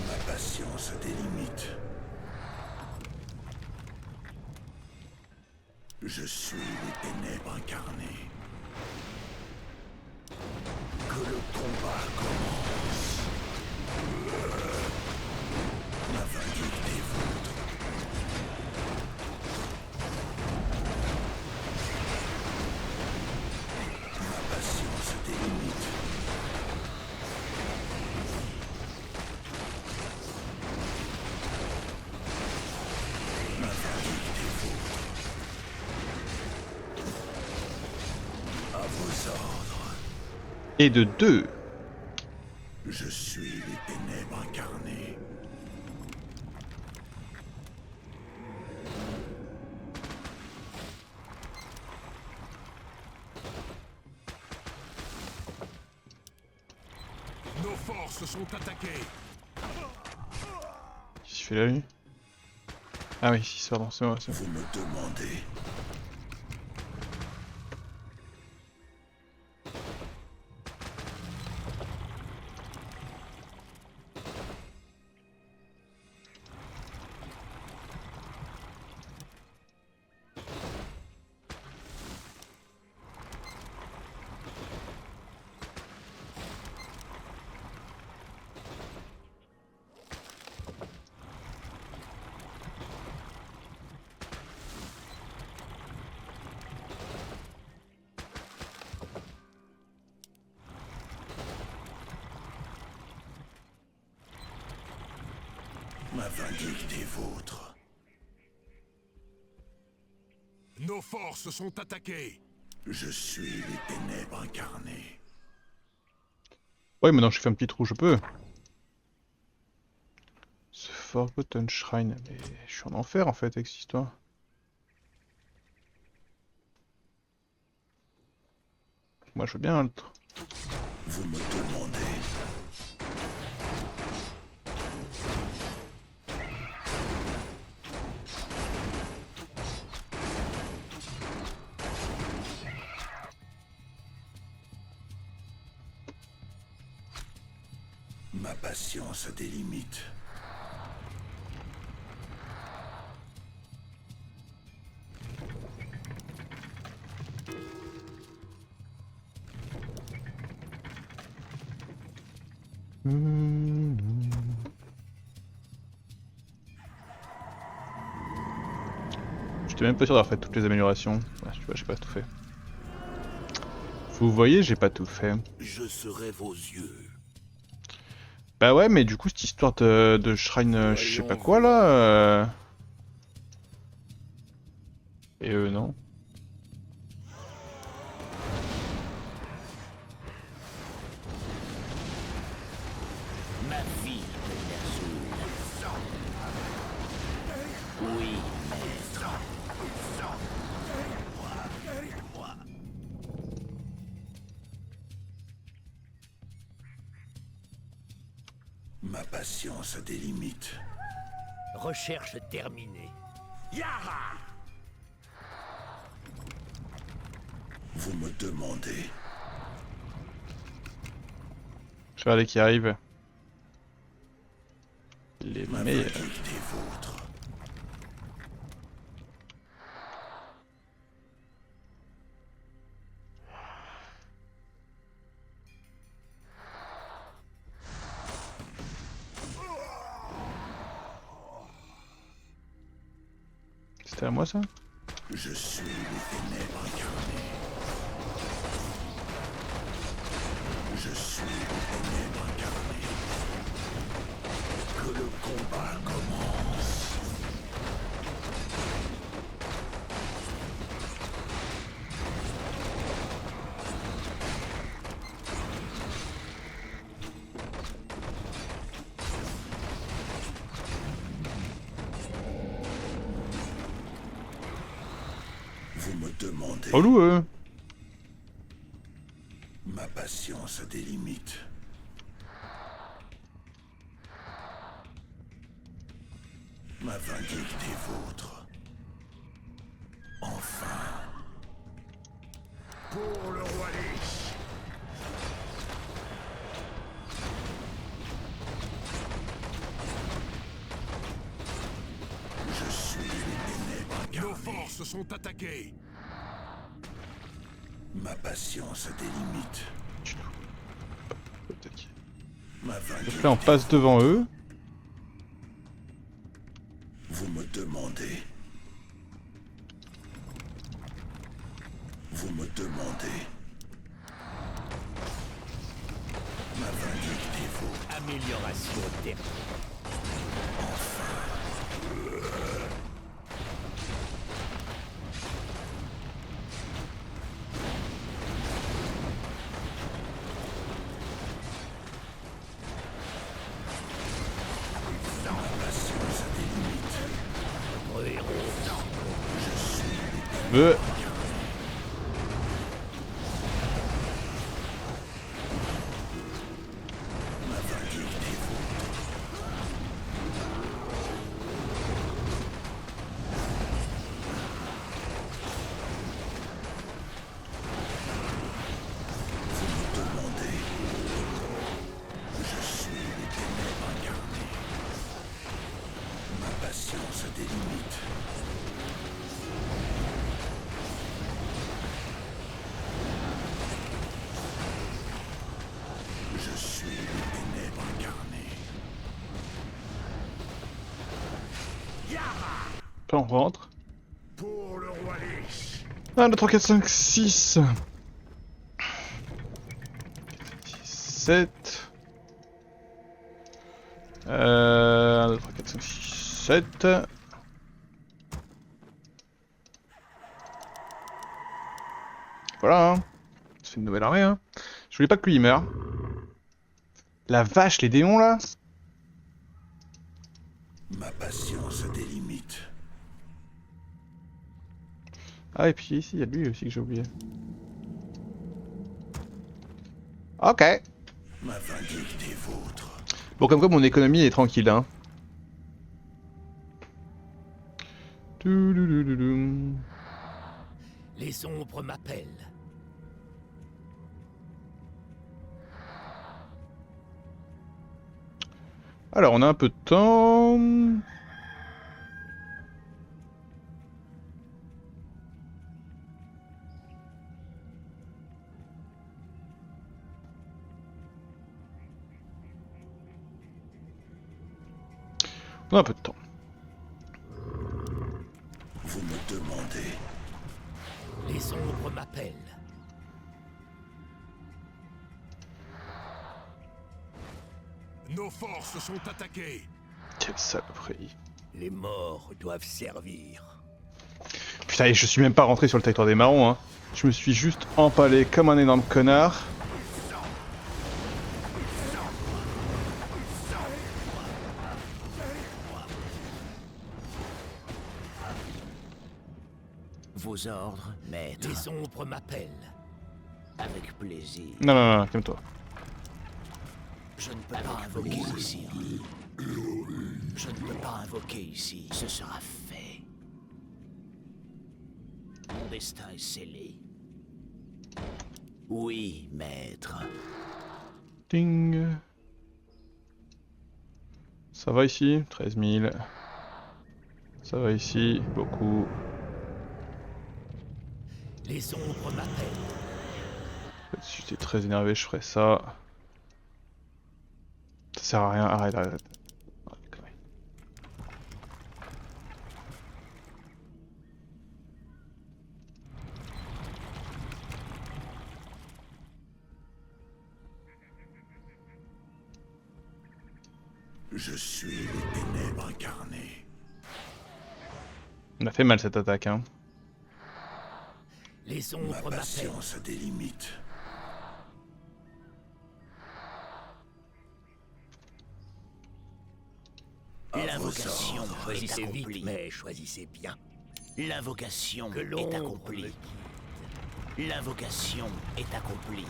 Ma patience a des limites. Je suis les ténèbres incarnées. Que le combat commence. Ma vindicte est vôtre. Ma patience a des limites. Ma vindicte est vôtre. À vos ordres. et de 2. Je suis les ténèbres incarnées. Nos forces sont attaquées. Qu'est-ce qu'il fait là lui? Ah oui, il sort dans ce c'est bon. Vous me demandez. Ma vindicte est vôtre. Nos forces sont attaquées. Je suis les ténèbres incarnées. Ouais, maintenant que je fais un petit trou, je peux. Ce Forgotten Shrine, mais je suis en enfer en fait avec cette histoire. Moi je veux bien l'autre. Vous me demandez. Ma patience a des limites. J'étais même pas sûr d'avoir fait toutes les améliorations. Ouais, tu vois, j'ai pas tout fait. Vous voyez, j'ai pas tout fait. Je serai vos yeux. Bah ouais, mais du coup, cette histoire de shrine, je sais pas Voyons quoi là. Et eux, non. Ma vie, Ner'zhul. Oui, maître. Ma patience a des limites. Recherche terminée. Yara! Vous me demandez. Chevalet qui arrive. Les Ma meilleurs. vindicte est vôtre. C'était à moi ça? Je suis les ténèbres incarnées. Je suis les ténèbres incarnées. Que le combat commence. Vous me demandez. Relou eux. Ma patience a des limites. Ma vindicte est vôtre. Enfin. Pour le roi Lich. Je suis les ténèbres Nos incarnées. forces sont attaquées. Ma patience a des limites. Tac. Ma vindicte. Donc là on passe devant eux. Vous me demandez. Vous me demandez. Ma vindicte est vôtre. Amélioration terminée. Ma patience a des limites. Notre héros. Euh. Ma vindicte est vôtre. Vous me demandez. Je suis les ténèbres incarnées. Ma patience a des limites. Je suis les ténèbres incarnées. Là on rentre. Pour le roi Lich. 1, 2, 3, 4, 5, 6. 7. 1, 2, 3, 4, 5, 6, 7. Voilà, hein. C'est une nouvelle armée, hein. Je voulais pas que lui il meure. La vache, les démons là. Ma patience a des limites. Ah, et puis ici, il y a lui aussi que j'ai oublié. Ok. Ma vindicte est vôtre. Bon, comme quoi mon économie est tranquille, hein. Touloulouloulou. Les ombres m'appellent. Alors, on a un peu de temps. On a un peu de temps. Vous me demandez. Les ombres m'appellent. Nos forces sont attaquées. Quelle saloperie. Les morts doivent servir. Putain, et je suis même pas rentré sur le territoire des marrons, hein. Je me suis juste empalé comme un énorme connard. Vos ordres, maître. Les ombres m'appellent. Avec plaisir. Non, non, non, calme-toi. Je ne peux pas invoquer ici. Je ne peux pas invoquer ici. Ce sera fait. Mon destin est scellé. Oui, maître. Ding. Ça va ici? 13 000. Ça va ici? Beaucoup. Les ombres m'appellent. Si j'étais très énervé, je ferais ça. Ça sert à rien, arrête, arrête. Arrête, connerie. Je suis les ténèbres incarnées. On a fait mal cette attaque, hein. Les Ma ombres m'appellent. patience a des limites. L'invocation est Choisissez accomplie. vite, mais choisissez bien. L'invocation Que est l'ombre accomplie. me quitte. L'invocation est accomplie.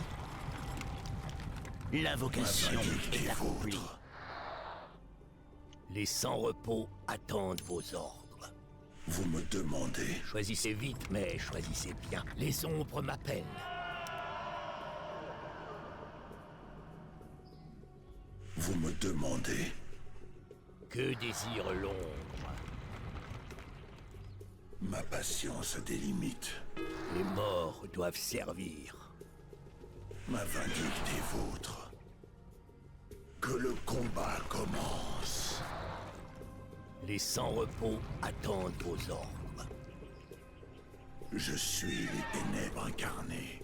L'invocation est accomplie. Les sans-repos attendent vos ordres. Vous me demandez. Choisissez vite, mais choisissez bien. Les ombres m'appellent. Vous me demandez. Que désire l'ombre? Ma patience a des limites. Les morts doivent servir. Ma vindicte est vôtre. Que le combat commence. Les sans-repos attendent vos ordres. Je suis les ténèbres incarnées.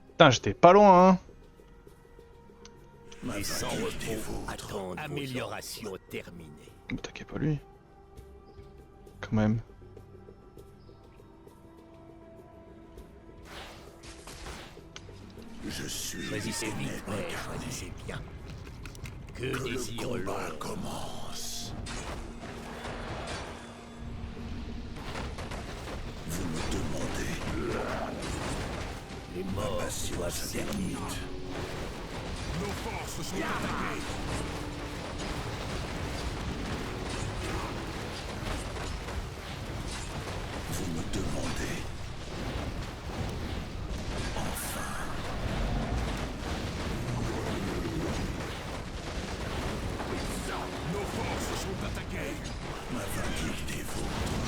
Putain, j'étais pas loin, hein. Ma Les vindicte est sans-repos vôtre. attendent amélioration terminée. M'attaquez pas lui. Quand même. Je suis Choisissez les vite, ténèbres mais incarnées. choisissez bien. Que Que le désire combat l'ombre? commence. Vous me demandez. Les Ma morts doivent patience a des servir. limites. Nos forces sont attaquées. Vous me demandez. Nos forces sont attaquées. Ma vindicte est vôtre.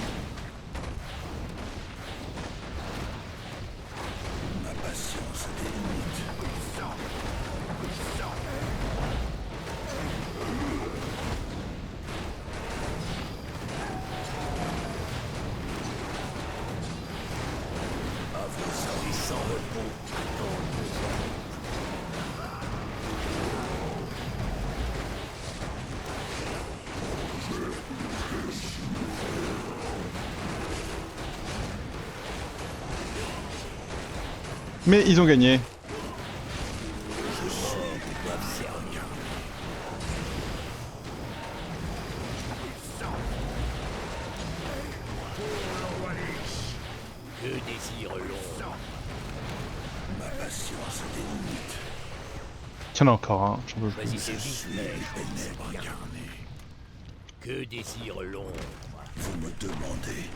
Ma patience a des limites. Les sans-repos attendent vos ordres. Mais ils ont gagné. Doivent servir. Que désire l'ombre? Ma patience a des limites. Tiens, encore un. J'en veux plus. Choisissez vite, mais choisissez Ténèbres bien. incarnées. Que désire l'ombre? Vous me demandez.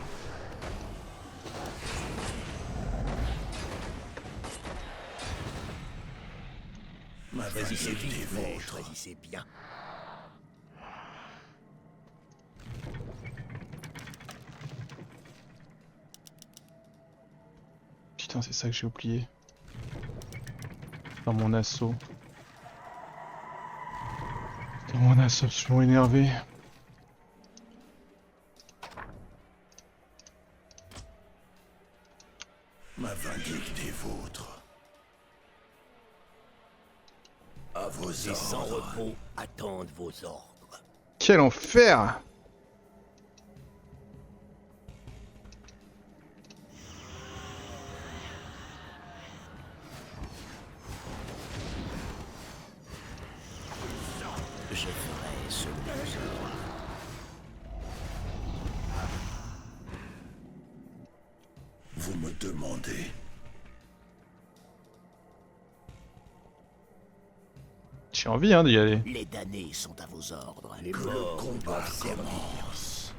Ma Choisissez vindicte est vite, mais vôtre. choisissez bien. putain, c'est ça que j'ai oublié. Dans mon assaut. Dans mon assaut absolument énervé. Ma vindicte est vôtre. À vos Les sans ordres. repos attendent vos ordres. Quel enfer! Je ferai selon vos ordres. Vous me demandez. J'ai envie hein, d'y aller. Les damnés sont à vos ordres. Les Que le morts combat doivent servir. commence.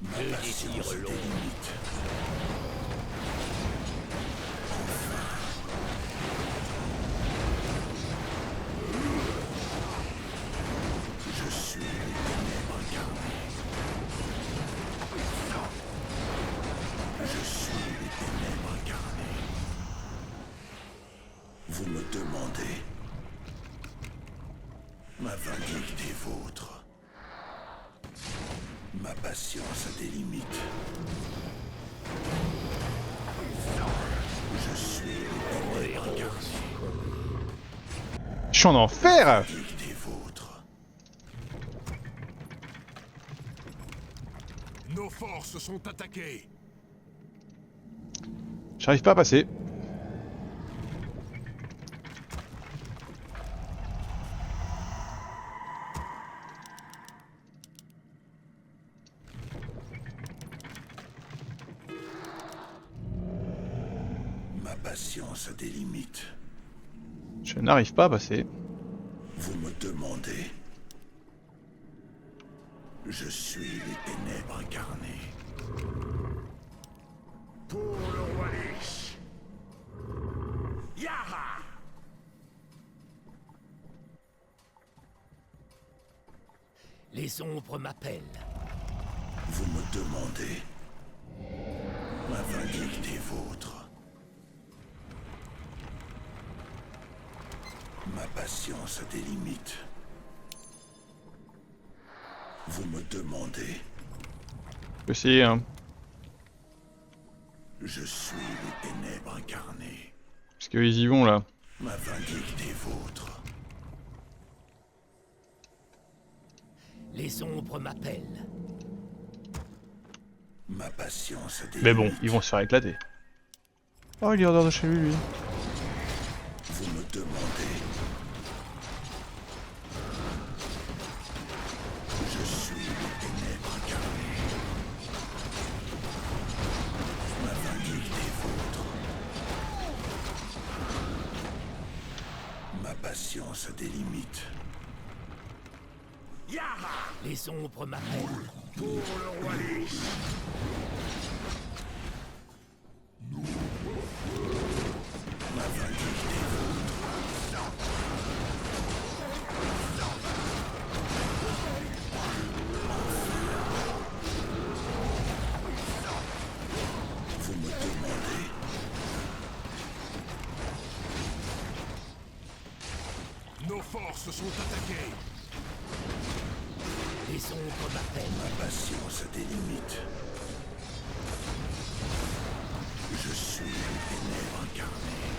Ma Deux patience désirs est longs. limite. Je suis les ténèbres incarnées. Je suis les ténèbres incarnées. Vous me demandez. Ma vindicte est vôtre. Ma patience a des limites. Je suis les ténèbres incarnées. Je suis en enfer! Ma vindicte est vôtre. Nos forces sont attaquées. J'arrive pas à passer. Ma patience a des limites. Je n'arrive pas à passer. Vous me demandez. Je suis les ténèbres incarnées. Pour le roi Lich. Yara. Les ombres m'appellent. Vous me demandez. Ma vindicte est vôtre. Ma patience a des limites. Vous me demandez. Je peux essayer hein. Je suis les ténèbres incarnées. Parce qu'ils y vont là. Ma vindicte est vôtre. Les ombres m'appellent. Ma patience a des Mais bon, limites. ils vont se faire éclater. Oh, il est en dehors de chez lui, lui. Vous me demandez. Je suis les ténèbres incarnées. Ma vindicte est vôtre. Ma patience a des limites. Yara. Les ombres m'appellent. Pour le roi Lich. Ma vindicte est vôtre. Vous me demandez. Nos forces sont attaquées. Les ombres m'appellent. Ma patience a des limites. Je suis les ténèbres incarnées.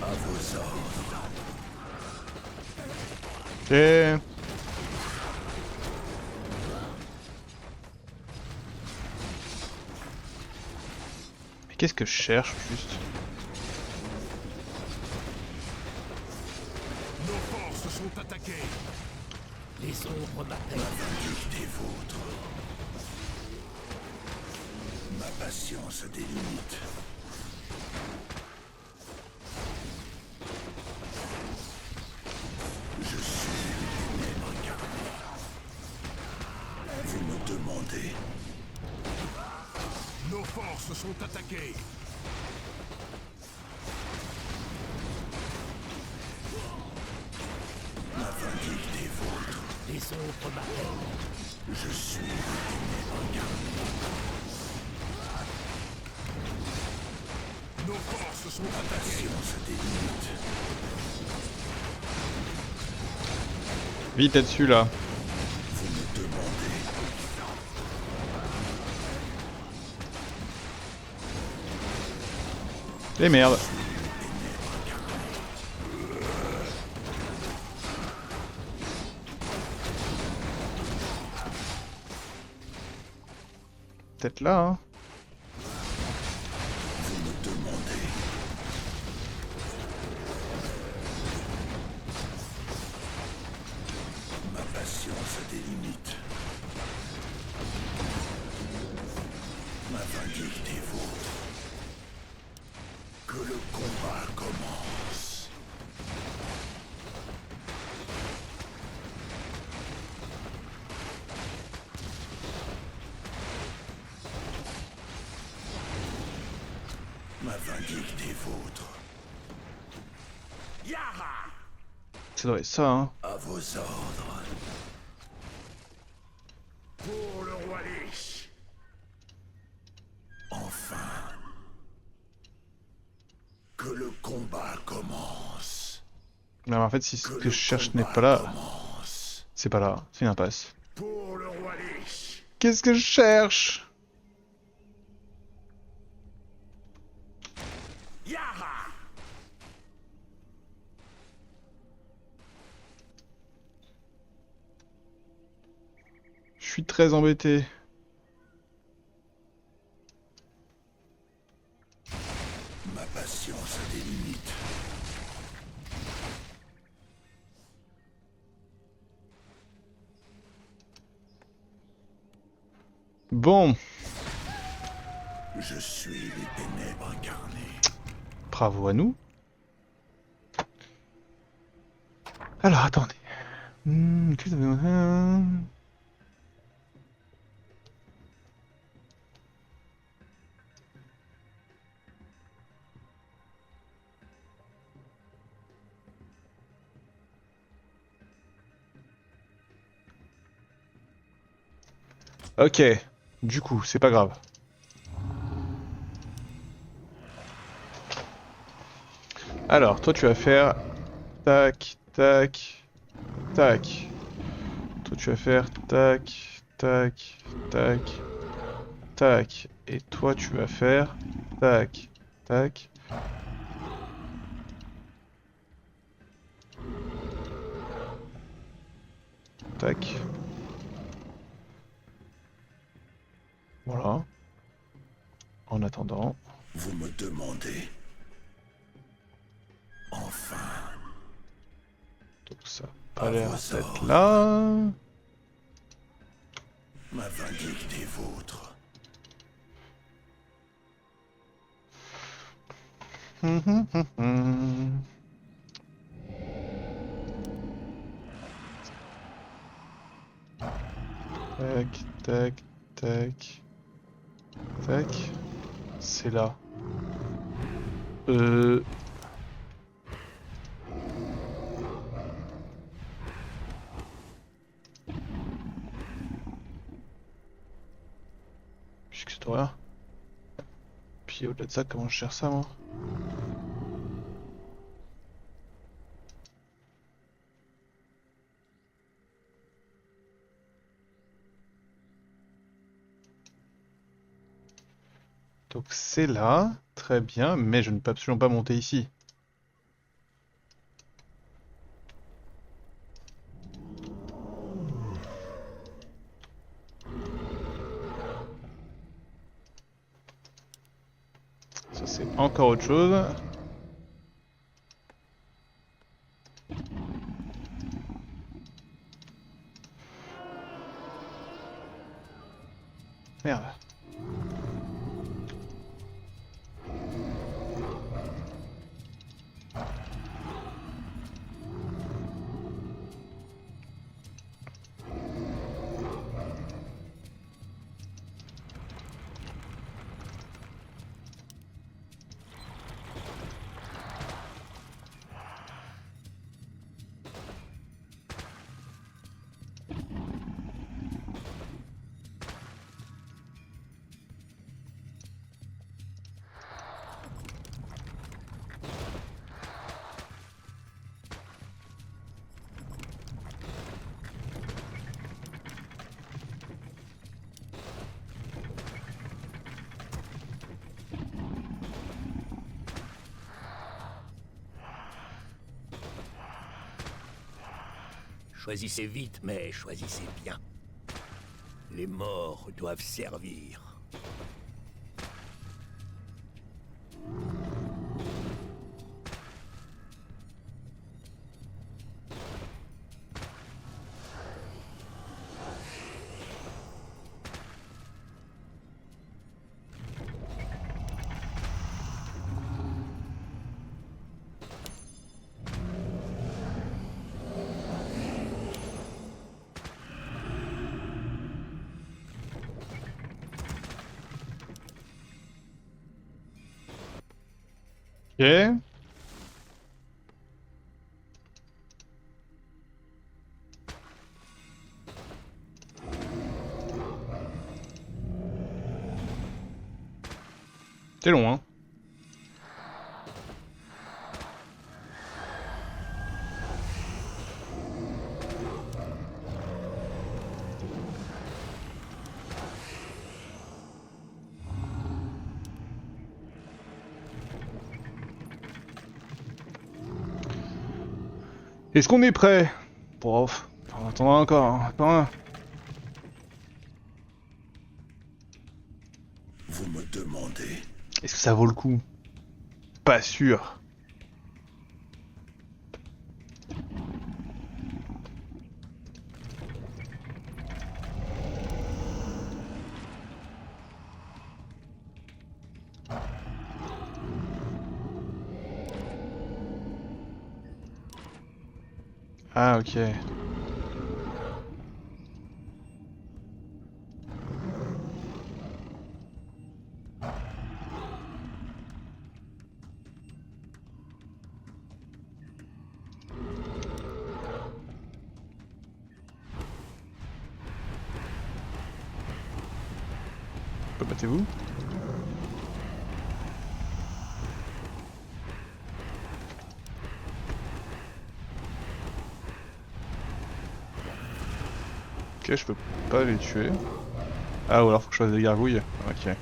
À vos ordres. Ok. Mais qu'est-ce que je cherche juste? Nos forces sont attaquées. Les ombres m'appellent. Ma vindicte est vôtre. Ma patience a des limites. Je suis les ténèbres incarnées. Vous me demandez. Nos forces sont attaquées. Ma vindicte est vôtre. Les ombres m'appellent. Je suis les ténèbres incarnées. Nos forces sont attaquées. Patience a des limites. Vite, là-dessus, là. Vous me demandez. Et merde. Peut-être là, hein. Vous me demandez. Ma patience a des limites. Ma vindicte est vôtre. Que le combat commence. Ma vindicte est vôtre. Yara! Ça doit être ça, hein. À vos ordres. Pour le roi Lich! Enfin. Que le combat commence. Non, mais en fait, si ce Que que le je cherche n'est combat pas là, commence. c'est pas là. C'est une impasse. Pour le roi Lich! Qu'est-ce que je cherche? Yara! Je suis très embêté. Ma patience a des limites. Bon, Je suis les ténèbres incarnées. bravo à nous. Alors, attendez. Qu'est-ce que- Ok, du coup, c'est pas grave. Alors, toi tu vas faire tac, tac, tac. Toi tu vas faire tac, tac, tac, tac. Et toi tu vas faire tac, tac. Tac. Voilà. En attendant. Vous me demandez. Enfin. Donc ça a pas À l'air vos d'être ordres. là. Ma vindicte est vôtre. Tac, tac, tac. Tac. C'est là. Euh... Qu'est-ce que c'est horreur? Puis au-delà de ça, comment je gère ça, moi? Donc c'est là, très bien, mais je ne peux absolument pas monter ici. Ça c'est encore autre chose. Merde. Choisissez vite, mais choisissez bien. Les morts doivent servir. Ok. C'est long, hein. Est-ce qu'on est prêt? Prof, on attendra encore, hein. Attends, hein. Vous me demandez? Est-ce que ça vaut le coup? Pas sûr. Ah, ok. Battez-vous. Ok, je peux pas les tuer. Ah, ou alors faut que je fasse des gargouilles. Ok.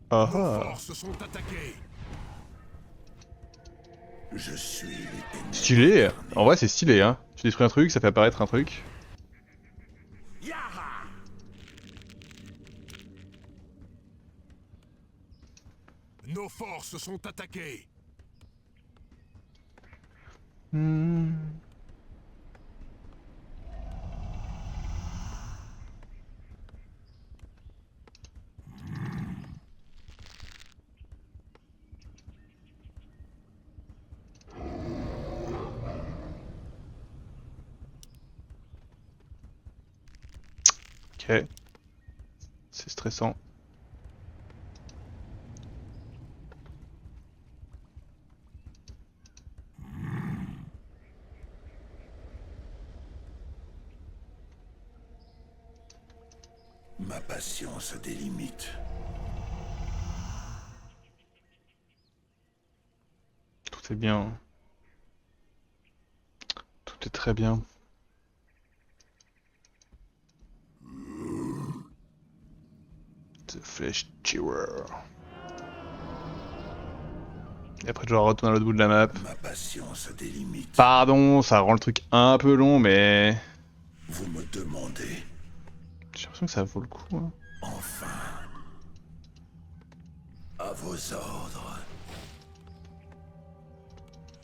Ah Nos ah. forces sont attaquées. Je suis les ténèbres Stylé. incarnées. En vrai, c'est stylé, hein. Tu détruis un truc, ça fait apparaître un truc. Yara! Nos forces sont attaquées. Hmm. Ok. C'est stressant. Ma patience a des limites. Tout est bien. Tout est très bien. The Flesh Chewer. Et après, je dois retourner à l'autre bout de la map. Ma patience a des limites. Pardon, ça rend le truc un peu long, mais Vous me demandez? j'ai l'impression que ça vaut le coup, hein. Enfin. À vos ordres.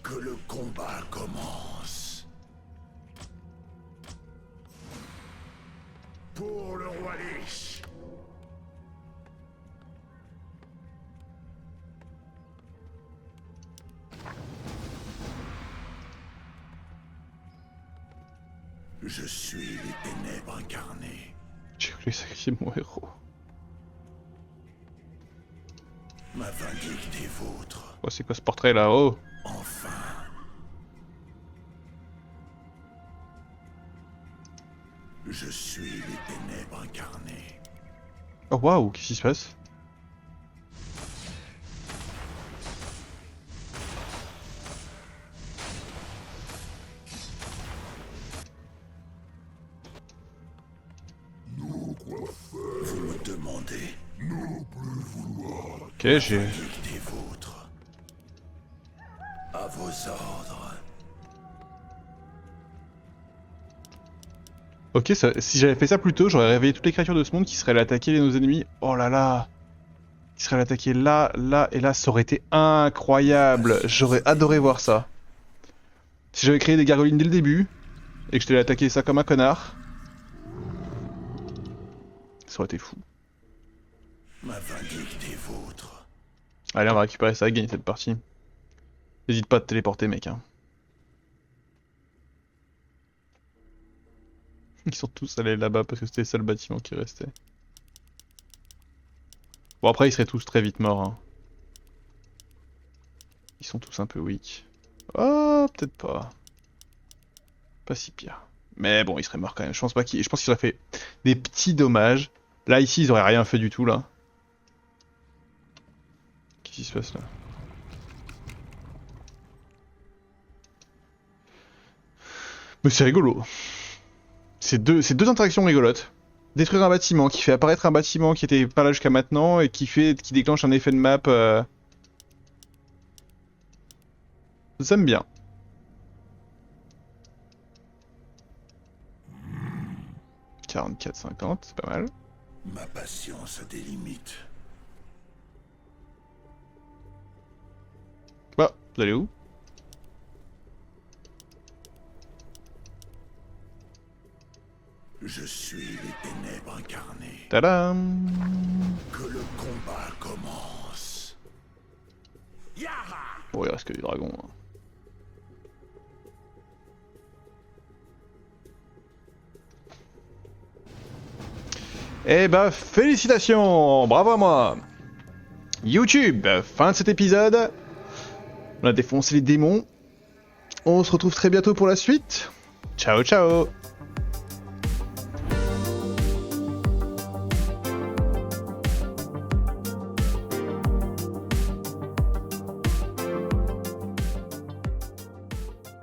Que le combat commence. Pour le roi Lich. Je suis les ténèbres incarnées. J'ai voulu sacrifier mon héros. Ma vindicte est vôtre. Oh, c'est quoi ce portrait là? Oh! Enfin. Je suis les ténèbres incarnées. Oh waouh, qu'est-ce qui se passe? Vous me demandez? Ok, j'ai... Vindicte est vôtre. Ok, si j'avais fait ça plus tôt, j'aurais réveillé toutes les créatures de ce monde qui seraient allées attaquer nos ennemis. Oh là là. Qui seraient allées attaquer là, là et là. Ça aurait été incroyable. J'aurais adoré voir ça. Si j'avais créé des gargolines dès le début, et que je t'allais attaquer ça comme un connard, ça aurait été fou. Ma vindicte est vôtre. Allez, on va récupérer ça et gagner cette partie. N'hésite pas à te téléporter, mec. Hein. Ils sont tous allés là-bas parce que c'était le seul bâtiment qui restait. Bon, après, ils seraient tous très vite morts. Hein. Ils sont tous un peu weak. Oh, peut-être pas. Pas si pire. Mais bon, ils seraient morts quand même. Je pense pas qu'ils... Je pense qu'ils auraient fait des petits dommages. Là, ici, ils auraient rien fait du tout, là. Qu'est-ce qui se passe, là? Mais c'est rigolo. C'est deux interactions rigolotes. Détruire un bâtiment qui fait apparaître un bâtiment qui était pas là jusqu'à maintenant et qui déclenche un effet de map. J'aime bien. « 44,50, c'est pas mal. Ma patience a des limites. Bah, vous allez où? Je suis les ténèbres incarnées. Tadam! Que le combat commence. Bon, il reste que des dragons. Hein. Eh bah, félicitations! Bravo à moi! YouTube, fin de cet épisode. On a défoncé les démons. On se retrouve très bientôt pour la suite. Ciao, ciao!